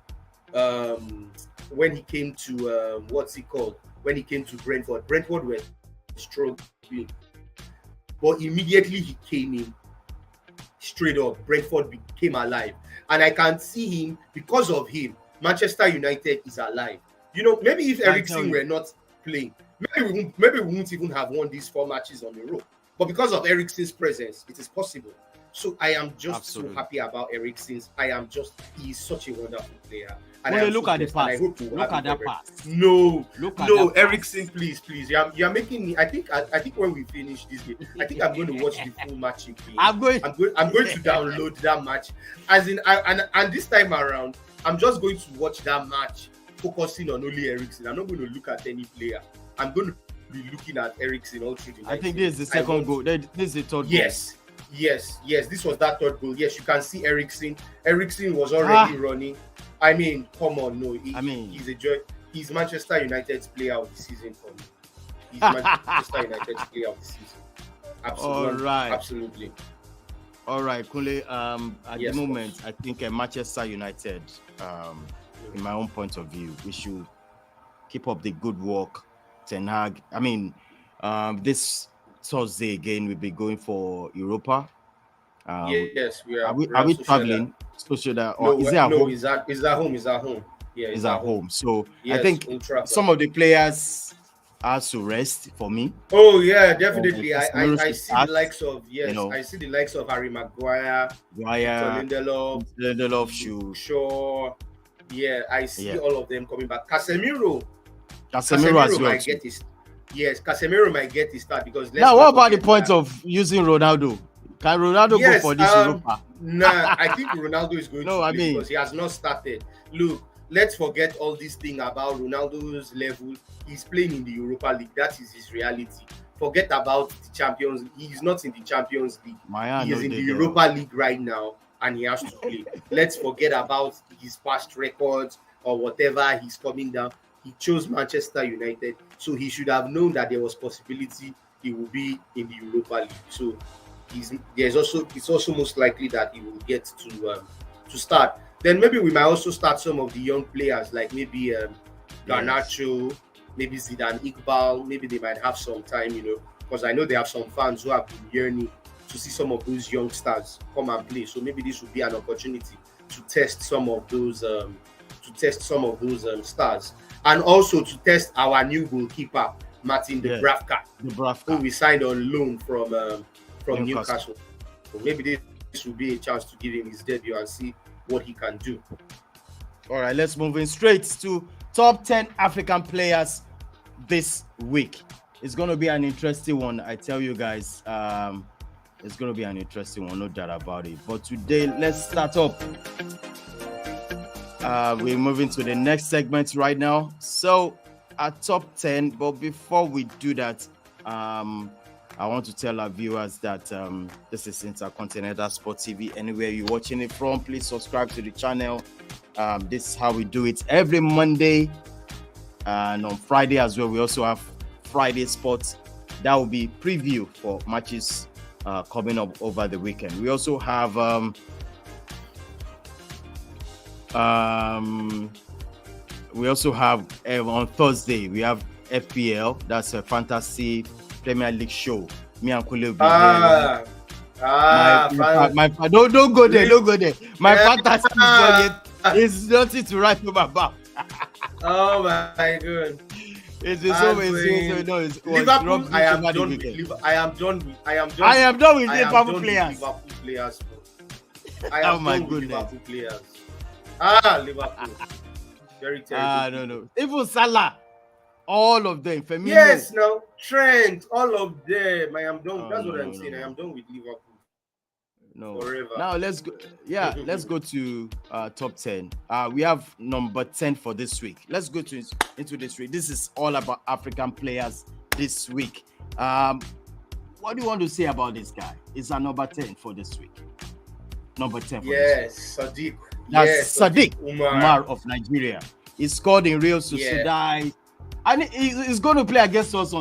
what's it called? When he came to Brentford. Brentford were struggling. But immediately he came in straight up. Brentford became alive. And I can see him, because of him, Manchester United is alive. Maybe if Eriksen were not playing, maybe we won't even have won these 4 matches on the road. But because of Eriksen's presence, it is possible. So I am just so happy about Eriksen. He is such a wonderful player. And look at the pass. Look at that pass. No, Eriksen, please. You're making me. I think when we finish this game, I think I'm going to watch the full match again. I'm going to download that match. And this time around, I'm just going to watch that match, focusing on only Eriksen. I'm not going to look at any player. I'm going to be looking at Eriksen all through the night. I think this is the second goal. This is the third goal. Yes. This was that third goal. Yes, you can see Eriksen. Eriksen was already running. I mean, come on, no. He's a joy. He's Manchester United's player of the season for me. He's Manchester United's player of the season. Absolutely. All right. Absolutely. All right, Kunle. At the moment, I think Manchester United, in my own point of view, we should keep up the good work. Ten Hag. I mean, this Thursday again, we'll be going for Europa. Yes, we are. Are we traveling? Sociedad, or No, is it at home? Is at home. Is at home. Yeah, Is at home. So yes, I think some of the players has to rest for me. Oh yeah, definitely. I see the likes of I see the likes of Harry Maguire, Lindelof, Shaw. Yeah, I see all of them coming back. Casemiro as well. Might get his. Yes, Casemiro might get his start because. Now, what about the point of using Ronaldo? Can Ronaldo go for this Europa? Nah, I think Ronaldo is going to play because he has not started. Look, let's forget all this thing about Ronaldo's level. He's playing in the Europa League. That is his reality. Forget about the Champions League. He's not in the Champions League. He is in the Europa League right now, and he has to play. Let's forget about his past records or whatever. He's coming down. He chose Manchester United, so he should have known that there was possibility he will be in the Europa League. So it's also most likely that he will get to start. Then maybe we might also start some of the young players, like maybe Garnacho, maybe Zidane Iqbal. Maybe they might have some time, because I know they have some fans who have been yearning to see some of those young stars come and play. So maybe this would be an opportunity to test some of those stars, and also to test our new goalkeeper, Martin Dubravka, who we signed on loan from Newcastle. So maybe this will be a chance to give him his debut and see what he can do. All right, let's move in straight to top 10 African players this week. It's going to be an interesting one, I tell you guys. It's going to be an interesting one, no doubt about it. But today, let's start up. We're moving to the next segment right now. So, our top 10. But before we do that, I want to tell our viewers that this is Intercontinental Sports TV. Anywhere you're watching it from, please subscribe to the channel. This is how we do it every Monday. And on Friday as well, we also have Friday Sports. That will be preview for matches coming up over the weekend. We also have on Thursday, we have FPL. That's a fantasy Premier League show. Me and Kunle will be here. Don't go there. Don't go there. My fantasy is nothing to write home about. Oh my God! It's Liverpool. I am done with Liverpool players. Oh my goodness! Liverpool players. Liverpool. Very terrible. No. Even Salah. All of them. Firmino. Yes, no. Trent, all of them. I am done. That's what I'm saying. I am done with Liverpool. No. Forever. Now let's go. Yeah, let's go to top 10. We have number 10 for this week. Let's go into this week. This is all about African players this week. What do you want to say about this guy? It's our number 10 for this week. Number 10 for this week. Sadiq. That's Sadiq Umar of Nigeria. He scored in Real Sociedad. Yeah. And he's going to play against us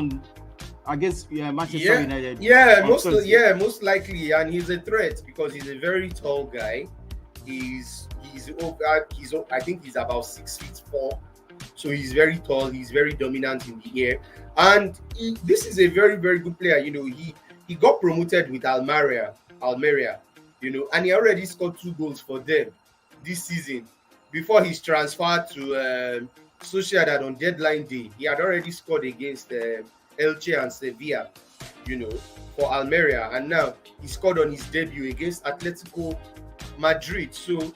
against Manchester United. Most likely, and he's a threat because he's a very tall guy. I think he's about 6'4", so he's very tall. He's very dominant in the air, and this is a very, very good player. He got promoted with Almeria, and he already scored 2 goals for them this season. Before his transfer to Sociedad on deadline day, he had already scored against Elche and Sevilla, for Almeria, and now he scored on his debut against Atletico Madrid. So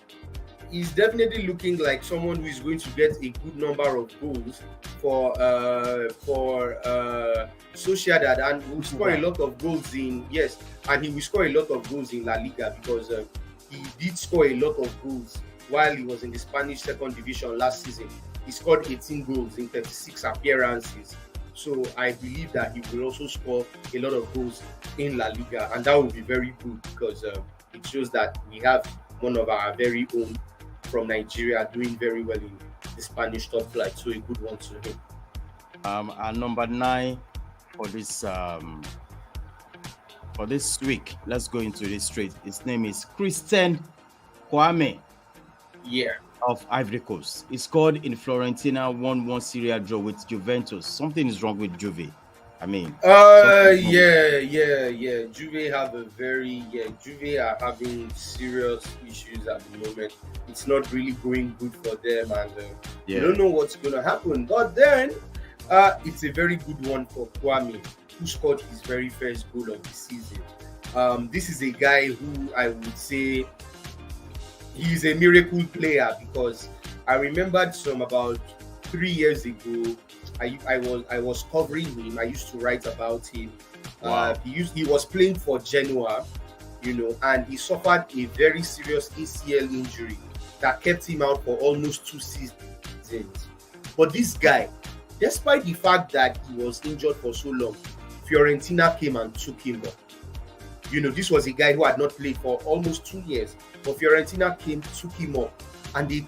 he's definitely looking like someone who is going to get a good number of goals for Sociedad, and will score a lot of goals and he will score a lot of goals in La Liga because he did score a lot of goals while he was in the Spanish second division last season. He scored 18 goals in 36 appearances. So I believe that he will also score a lot of goals in La Liga, and that will be very good because it shows that we have one of our very own from Nigeria doing very well in the Spanish top flight. So a good one to him. Our number 9 for this week. Let's go into this straight. His name is Christian Kwame. Yeah. of Ivory Coast. He scored in Fiorentina 1-1 Serie A draw with Juventus. Something is wrong with Juve. I mean, Juve have Juve are having serious issues at the moment. It's not really going good for them, and you don't know what's going to happen. But then, it's a very good one for Kwame, who scored his very first goal of the season. This is a guy who I would say he's a miracle player, because I remembered about 3 years ago. I was covering him. I used to write about him. Wow. He was playing for Genoa, and he suffered a very serious ACL injury that kept him out for almost 2 seasons. But this guy, despite the fact that he was injured for so long, Fiorentina came and took him up. This was a guy who had not played for almost 2 years, but Fiorentina took him up, and they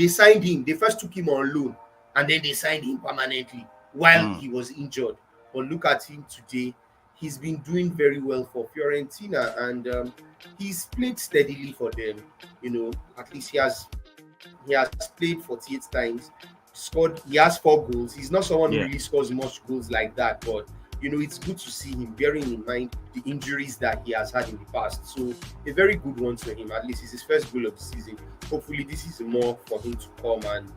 signed him. They first took him on loan, and then they signed him permanently while he was injured. But look at him today. He's been doing very well for Fiorentina, and he's played steadily for them. At least he has played 48 times, scored. He has 4 goals. He's not someone who really scores much goals like that, but it's good to see him, bearing in mind the injuries that he has had in the past. So a very good one for him. At least it's his first goal of the season. Hopefully this is more for him to come, and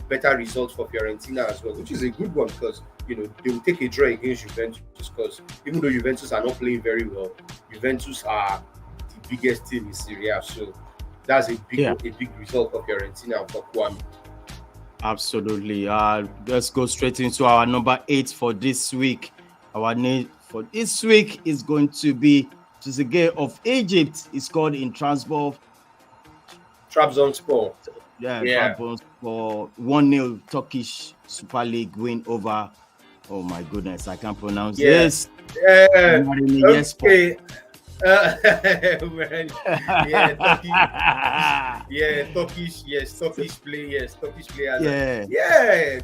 better results for Fiorentina as well, which is a good one, because they will take a draw against Juventus, because even though Juventus are not playing very well, Juventus are the biggest team in Serie A. So that's a big result for Fiorentina and for Kwame. Absolutely. Let's go straight into our number 8 for this week. Our name for this week is going to be Trezeguet of Egypt. He scored in Trabzonspor. Trabzonspor. For 1-0 Turkish Super League win over. Oh my goodness, I can't pronounce this. Okay. Turkish players.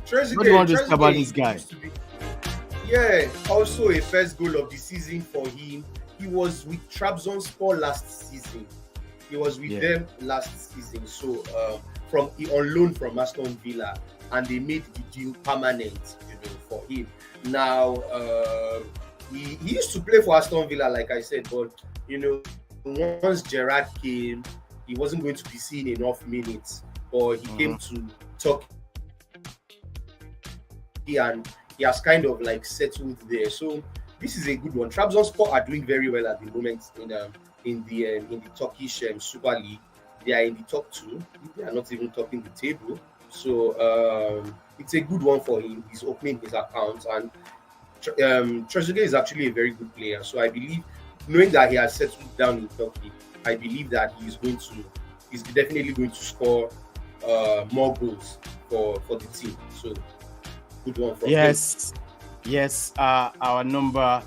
Trezeguet. What do you want to say about this guy? Also a first goal of the season for him. He was with Trabzonspor last season. He was with them last season. So on loan from Aston Villa, and they made the deal permanent, for him. Now he used to play for Aston Villa, like I said, but once Gerrard came, he wasn't going to be seeing enough minutes, or he came to Turkey, and he has kind of settled there. So this is a good one. Trabzonspor are doing very well at the moment in the Turkish Super League. They are in the top 2. They are not even topping the table. So it's a good one for him. He's opening his account, and Trezeguet is actually a very good player. So I believe, knowing that he has settled down in Turkey, I believe that he's definitely going to score more goals for the team. So good one for him. Yes. Our number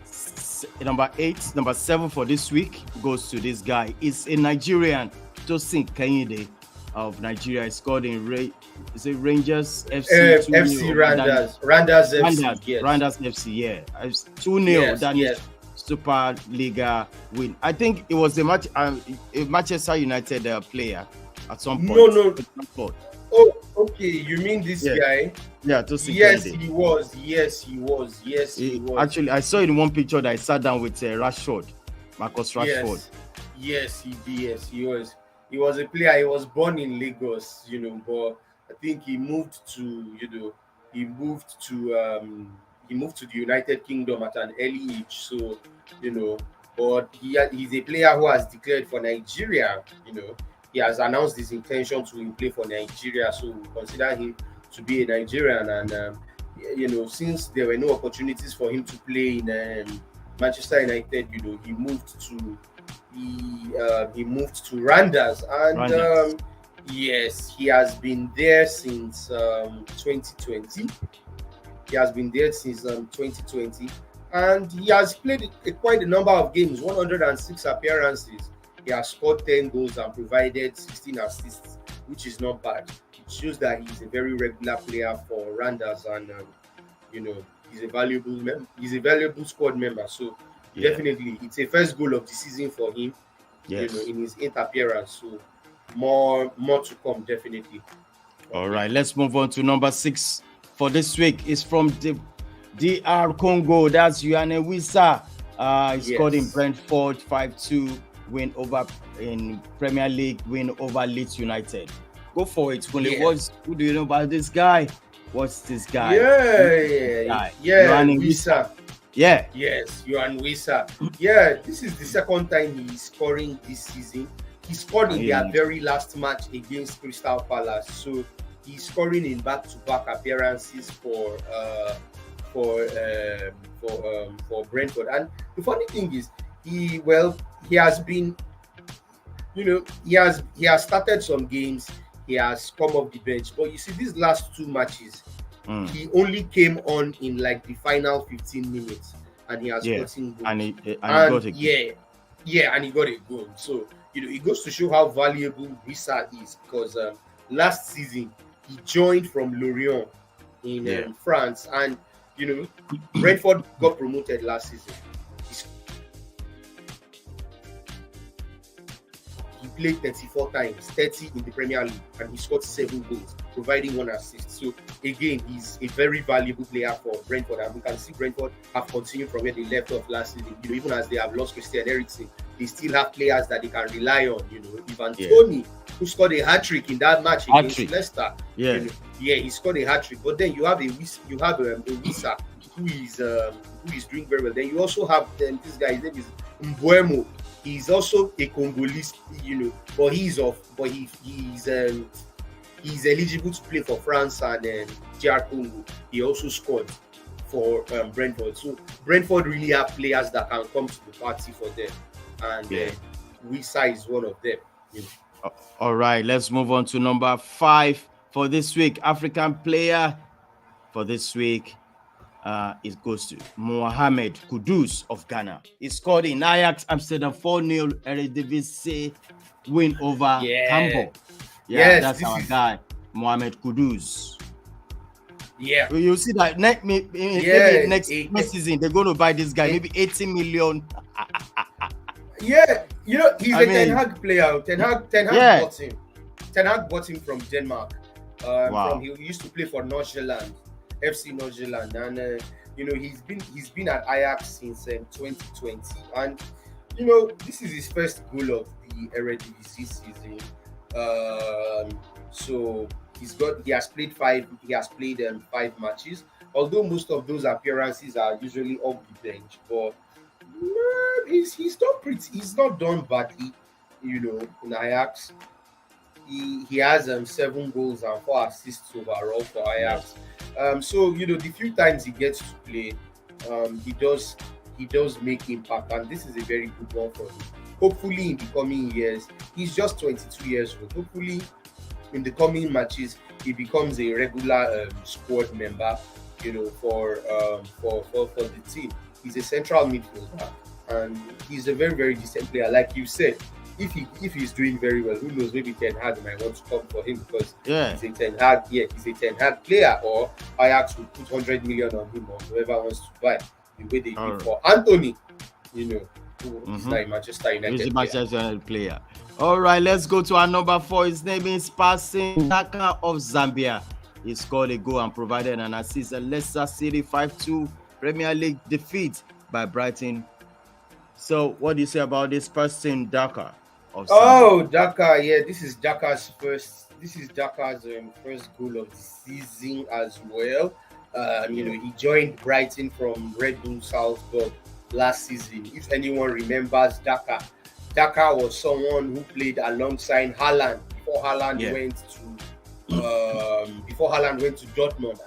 7 for this week goes to this guy. It's a Nigerian, Tosin Kehinde of Nigeria. He scored in Rangers FC. Randers FC. 2-0. Super Liga win. I think it was a Manchester United player at some point. No. Oh, okay. You mean this guy? Yeah, Tosin Kehinde. Yes, he was. Actually, I saw in one picture that I sat down with Marcus Rashford. Yes, he was. He was a player. He was born in Lagos, but I think he moved to the United Kingdom at an early age. So, but he's a player who has declared for Nigeria. He has announced his intention to play for Nigeria. So we consider him to be a Nigerian. And since there were no opportunities for him to play in Manchester United, he moved to Randers, and yes, he has been there since 2020. He has been there since 2020, and he has played quite a number of games, 106 appearances. He has scored 10 goals and provided 16 assists, which is not bad. It shows that he's a very regular player for Randers, and he's a valuable squad member. So definitely, it's a first goal of the season for him. In his 8th appearance. So more to come, definitely. All right, let's move on to number 6 for this week. It's from the DR Congo. That's Yohane Wissa. He scored in Brentford 5-2 win over in Premier League, win over Leeds United. Go for it, Kunle. Who do you know about this guy? What's this guy? Yohane Wissa. Yeah. Yes, Yohane Wissa. Yeah, this is the second time he's scoring this season. He scored in their very last match against Crystal Palace. So he's scoring in back-to-back appearances for Brentford. And the funny thing is, he has been, he has started some games. He has come off the bench, but you see, these last 2 matches, he only came on in like the final 15 minutes, and he has gotten goals. And he got a goal. And he got a goal. So it goes to show how valuable Wissa is, because last season he joined from Lorient in France, and Brentford got promoted last season. He played 34 times, 30 in the Premier League, and he scored 7 goals, providing 1 assist. So again, he's a very valuable player for Brentford, and we can see Brentford have continued from where they left off last season. Even as they have lost Christian Eriksen, they still have players that they can rely on. Ivan Toney, who scored a hat-trick in that match against Leicester. He scored a hat-trick. But then you have a Wissa who is doing very well. Then you also have this guy. His name is Mbuemo. He's also a Congolese, but he's eligible to play for France and DR Congo. He also scored for Brentford. So Brentford really have players that can come to the party for them, and Wissa is one of them. All right, let's move on to number 5 for this week. African player for this week. It goes to Mohamed Kudus of Ghana. He scored in Ajax Amsterdam 4-0 Eredivisie win over Hamburg. That's our guy, Mohamed Kudus. You see that maybe next season they're going to buy this guy, maybe 80 million. He's a Ten Hag player. Ten Hag bought him from Denmark. He used to play for Nordsjælland. FC Nordsjælland, and he's been at Ajax since 2020, and this is his first goal of the Eredivisie season. So he has played 5 matches, although most of those appearances are usually off the bench. But he's not done badly, in Ajax. He has 7 goals and 4 assists overall for Ajax. So the few times he gets to play, he does make impact, and this is a very good one for him. Hopefully in the coming years, he's just 22 years old. Hopefully in the coming matches he becomes a regular squad member, for the team. He's a central midfielder, and he's a very, very decent player, like you said. If he's doing very well, who knows? Maybe Ten Hag might want to come for him, because he's a Ten Hag. He's a Ten Hag player, or Ajax will put 100 million on him, or whoever wants to buy, the way they did for Anthony. He's like Manchester United. He's a Manchester United player. All right, let's go to our number 4. His name is Passing Daka of Zambia. He scored a goal and provided an assist at Leicester City 5-2 Premier League defeat by Brighton. So, what do you say about this Passing Daka? Daka, this is Daka's first goal of the season as well. He joined Brighton from Red Bull Salzburg last season. If anyone remembers Daka was someone who played alongside Haaland before Haaland went to Dortmund,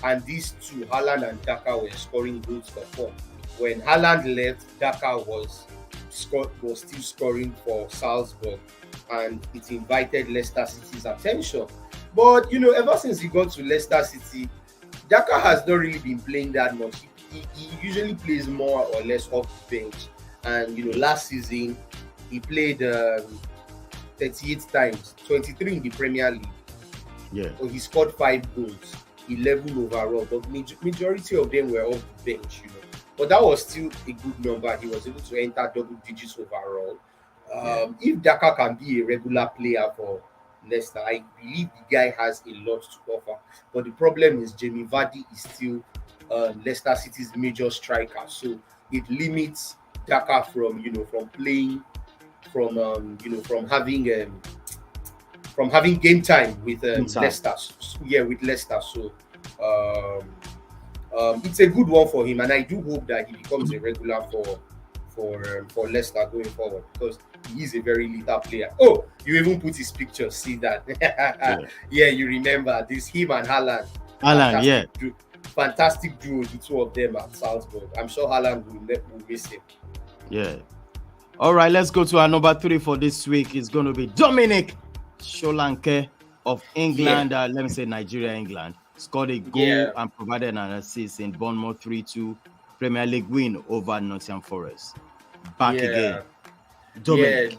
and these two, Haaland and Daka, were scoring goals for fun. When Haaland left, Daka was still scoring for Salzburg, and it invited Leicester City's attention. But ever since he got to Leicester City, Daka has not really been playing that much. He usually plays more or less off the bench, and last season he played 38 times, 23 in the Premier League. So he scored 5 goals, 11 overall, but majority of them were off the bench. But that was still a good number. He was able to enter double digits overall. If Daka can be a regular player for Leicester, I believe the guy has a lot to offer. But the problem is Jamie Vardy is still Leicester City's major striker, so it limits Daka from from playing from having game time with Leicester. Yeah, with Leicester. So um, it's a good one for him, and I do hope that he becomes a regular for Leicester going forward, because he is a very lethal player. Oh, you even put his picture. See that? Yeah, you remember this? Him and Haaland. Fantastic duo, the two of them at Salzburg. I'm sure Haaland will miss him. Yeah. All right, let's go to our number 3 for this week. It's going to be Dominic Solanke of England. Let me say Nigeria, England. Scored a goal and provided an assist in Bournemouth 3-2 Premier League win over Nottingham Forest. Back again. Dominic.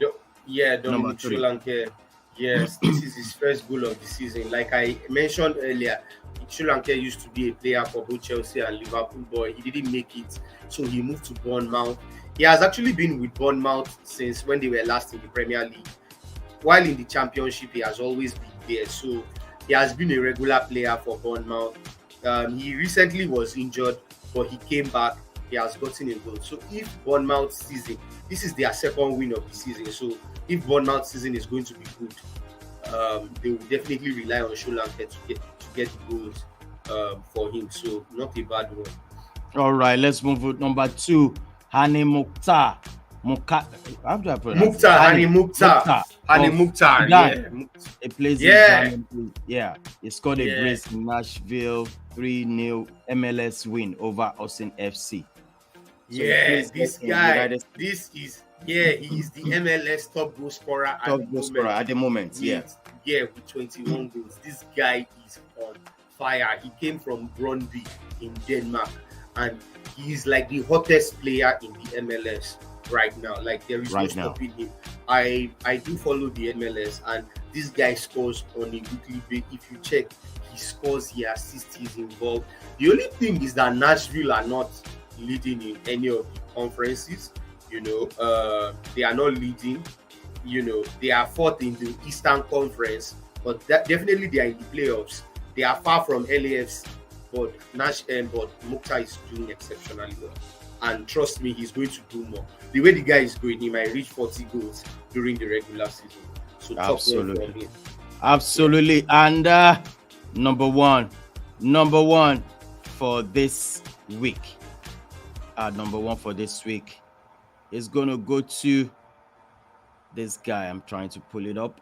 Dominic Solanke. Yes, this is his first goal of the season. Like I mentioned earlier, Solanke used to be a player for both Chelsea and Liverpool, but he didn't make it, so he moved to Bournemouth. He has actually been with Bournemouth since when they were last in the Premier League. While in the Championship, he has always been there, so he has been a regular player for Bournemouth. He recently was injured, but he came back. He has gotten a goal. So if Bournemouth season, this is their second win of the season, so if Bournemouth season is going to be good, they will definitely rely on Solanke to get goals for him. So not a bad one. All right, let's move to number 2. Hani Mukhtar. How do I pronounce it? Hani Mukhtar. Yeah. He plays in Germany. Yeah. He scored a brace in Nashville 3-0 MLS win over Aston FC. So this guy. He is the MLS top goal scorer at the moment. With 21 goals. This guy is on fire. He came from Brøndby in Denmark, and he is like the hottest player in the MLS right now. Like there is no stopping him. I do follow the MLS, and this guy scores on a weekly basis. If you check, he scores, he assists, he's involved. The only thing is that Nashville are not leading in any of the conferences. They are not leading. They are fourth in the Eastern Conference, but definitely they are in the playoffs. They are far from LAFC, but Mukhtar is doing exceptionally well. And trust me, he's going to do more. The way the guy is going, he might reach 40 goals during the regular season. So Absolutely. And number one for this week. Number one for this week is going to go to this guy. I'm trying to pull it up.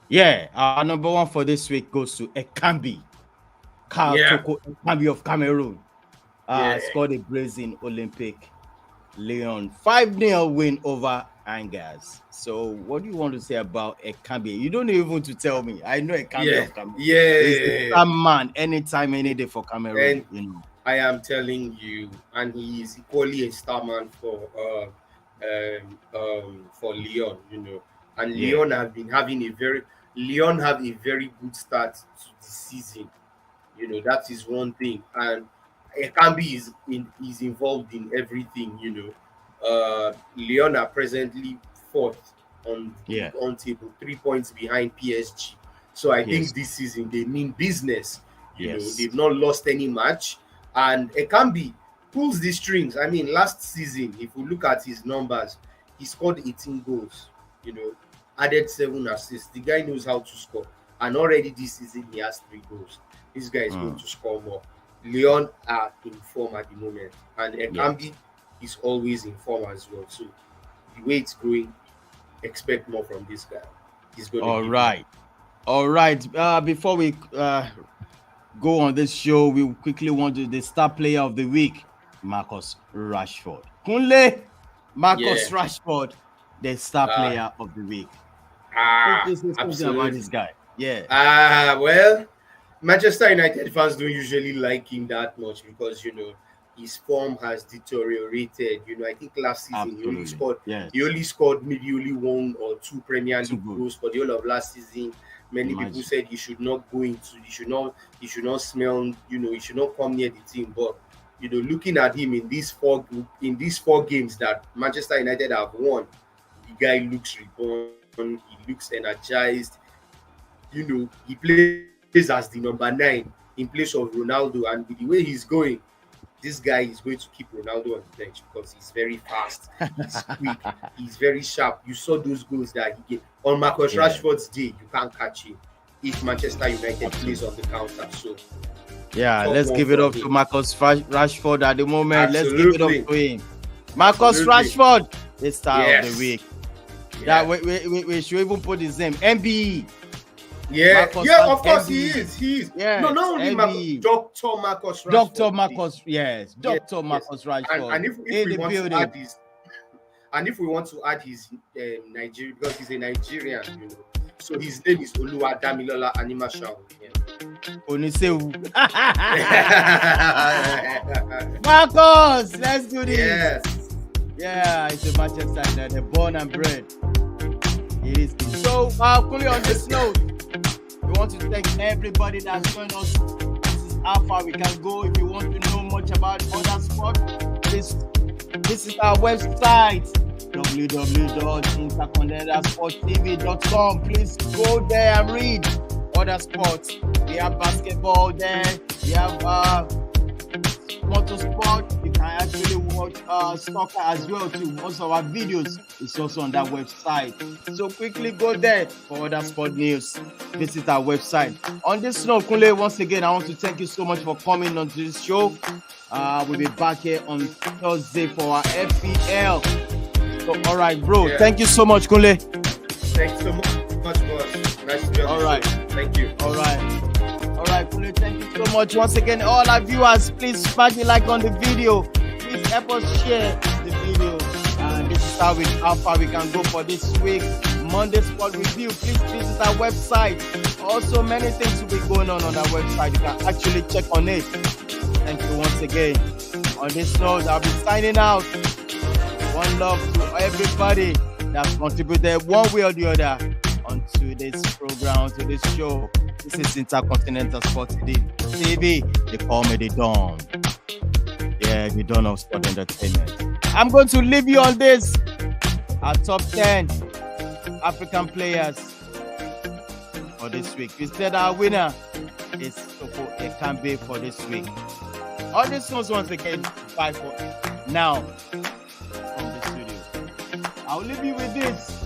Yeah, our number one for this week goes to Ekambi. Ekambi of Cameroon. Scored a brace in Olympic Lyon 5-0 win over Angers. So what do you want to say about Ekambi? You don't even to tell me. I know Ekambi of Cameroon. He's a man anytime, any day for Cameroon. I am telling you, and he is equally a star man for Lyon, And Lyon have been having Lyon have a very good start to the season. That is one thing. And Ekambi is involved in everything, Lyon are presently fourth on table, 3 points behind PSG. So I think this season they mean business. They've not lost any match. And Ekambi pulls the strings. I mean, last season, if we look at his numbers, he scored 18 goals, added 7 assists. The guy knows how to score. And already this season, he has 3 goals. This guy is going to score more. Lyon are in form at the moment. And Ekambi is always in form as well. So the way it's going, expect more from this guy. He's going to All right. Before we go on this show, we quickly want to the star player of the week, Marcus Rashford. Kunle, Marcus Rashford, the star player of the week. Something about this guy. Well, Manchester United fans don't usually like him that much because his form has deteriorated. You know, I think last season Absolutely. he only scored maybe only 1 or 2 Premier League goals for the whole of last season. Many people said he should not smell, you know, he should not come near the team. But you know, looking at him in these four games that Manchester United have won, the guy looks reborn, he looks energized. You know, he plays as the number 9 in place of Ronaldo, and with the way he's going, this guy is going to keep Ronaldo on the bench because he's very fast, he's quick, he's very sharp. You saw those goals that he gave. On Marcus Rashford's day, you can't catch him if Manchester United plays on the counter. So, let's give it up to Marcus Rashford at the moment. Absolutely. Let's give it up to him. Marcus Rashford, the star of the week. Yeah, we should even put his name, MBE. Yeah, Marcus of course MBE. he is. Yes, no, not only MBE. Dr. Marcus Rashford. Dr. Marcus, Dr. Marcus Rashford. And if we want to add his, and if we want to add his Nigeria, because he's a Nigerian, you know, so his name is Oluwadamilola Animashaw. Onisewu. Marcus, let's do this. Yes. Yeah, it's a Manchester United, born and bred. It is. So, Kunle, on this note, we want to thank everybody that's joined us. This is how far we can go. If you want to know much about other sports, this is our website, www.intercontinentalsportstv.com. Please go there and read other sports. We have basketball there. We have motorsport. You can actually watch soccer as well too. Most of our videos is also on that website. So quickly go there for other sport news. Visit our website. On this note, Kunle, once again, I want to thank you so much for coming on to this show. We'll be back here on Thursday for our FPL. So, all right, bro. Yeah. Thank you so much, Kunle. Thanks so much, boss. Nice to be on the show. Thank you. All right, Kunle, thank you so much. Once again, all our viewers, please smash the like on the video. Please help us share the video. And this is how far we can go for this week. Monday Sport Review. Please visit our website. Also, many things will be going on our website. You can actually check on it. Thank you once again. On this note, I'll be signing out. One love to everybody that's contributed one way or the other onto this program, to this show. This is Intercontinental Sports TV. They call me the Dawn. Yeah, the Dawn of Sport Entertainment. I'm going to leave you on this. Our top 10 African players for this week. We said our winner is Tuchel Ekambi for this week. All these ones once again, bye for now from the studio. I'll leave you with this.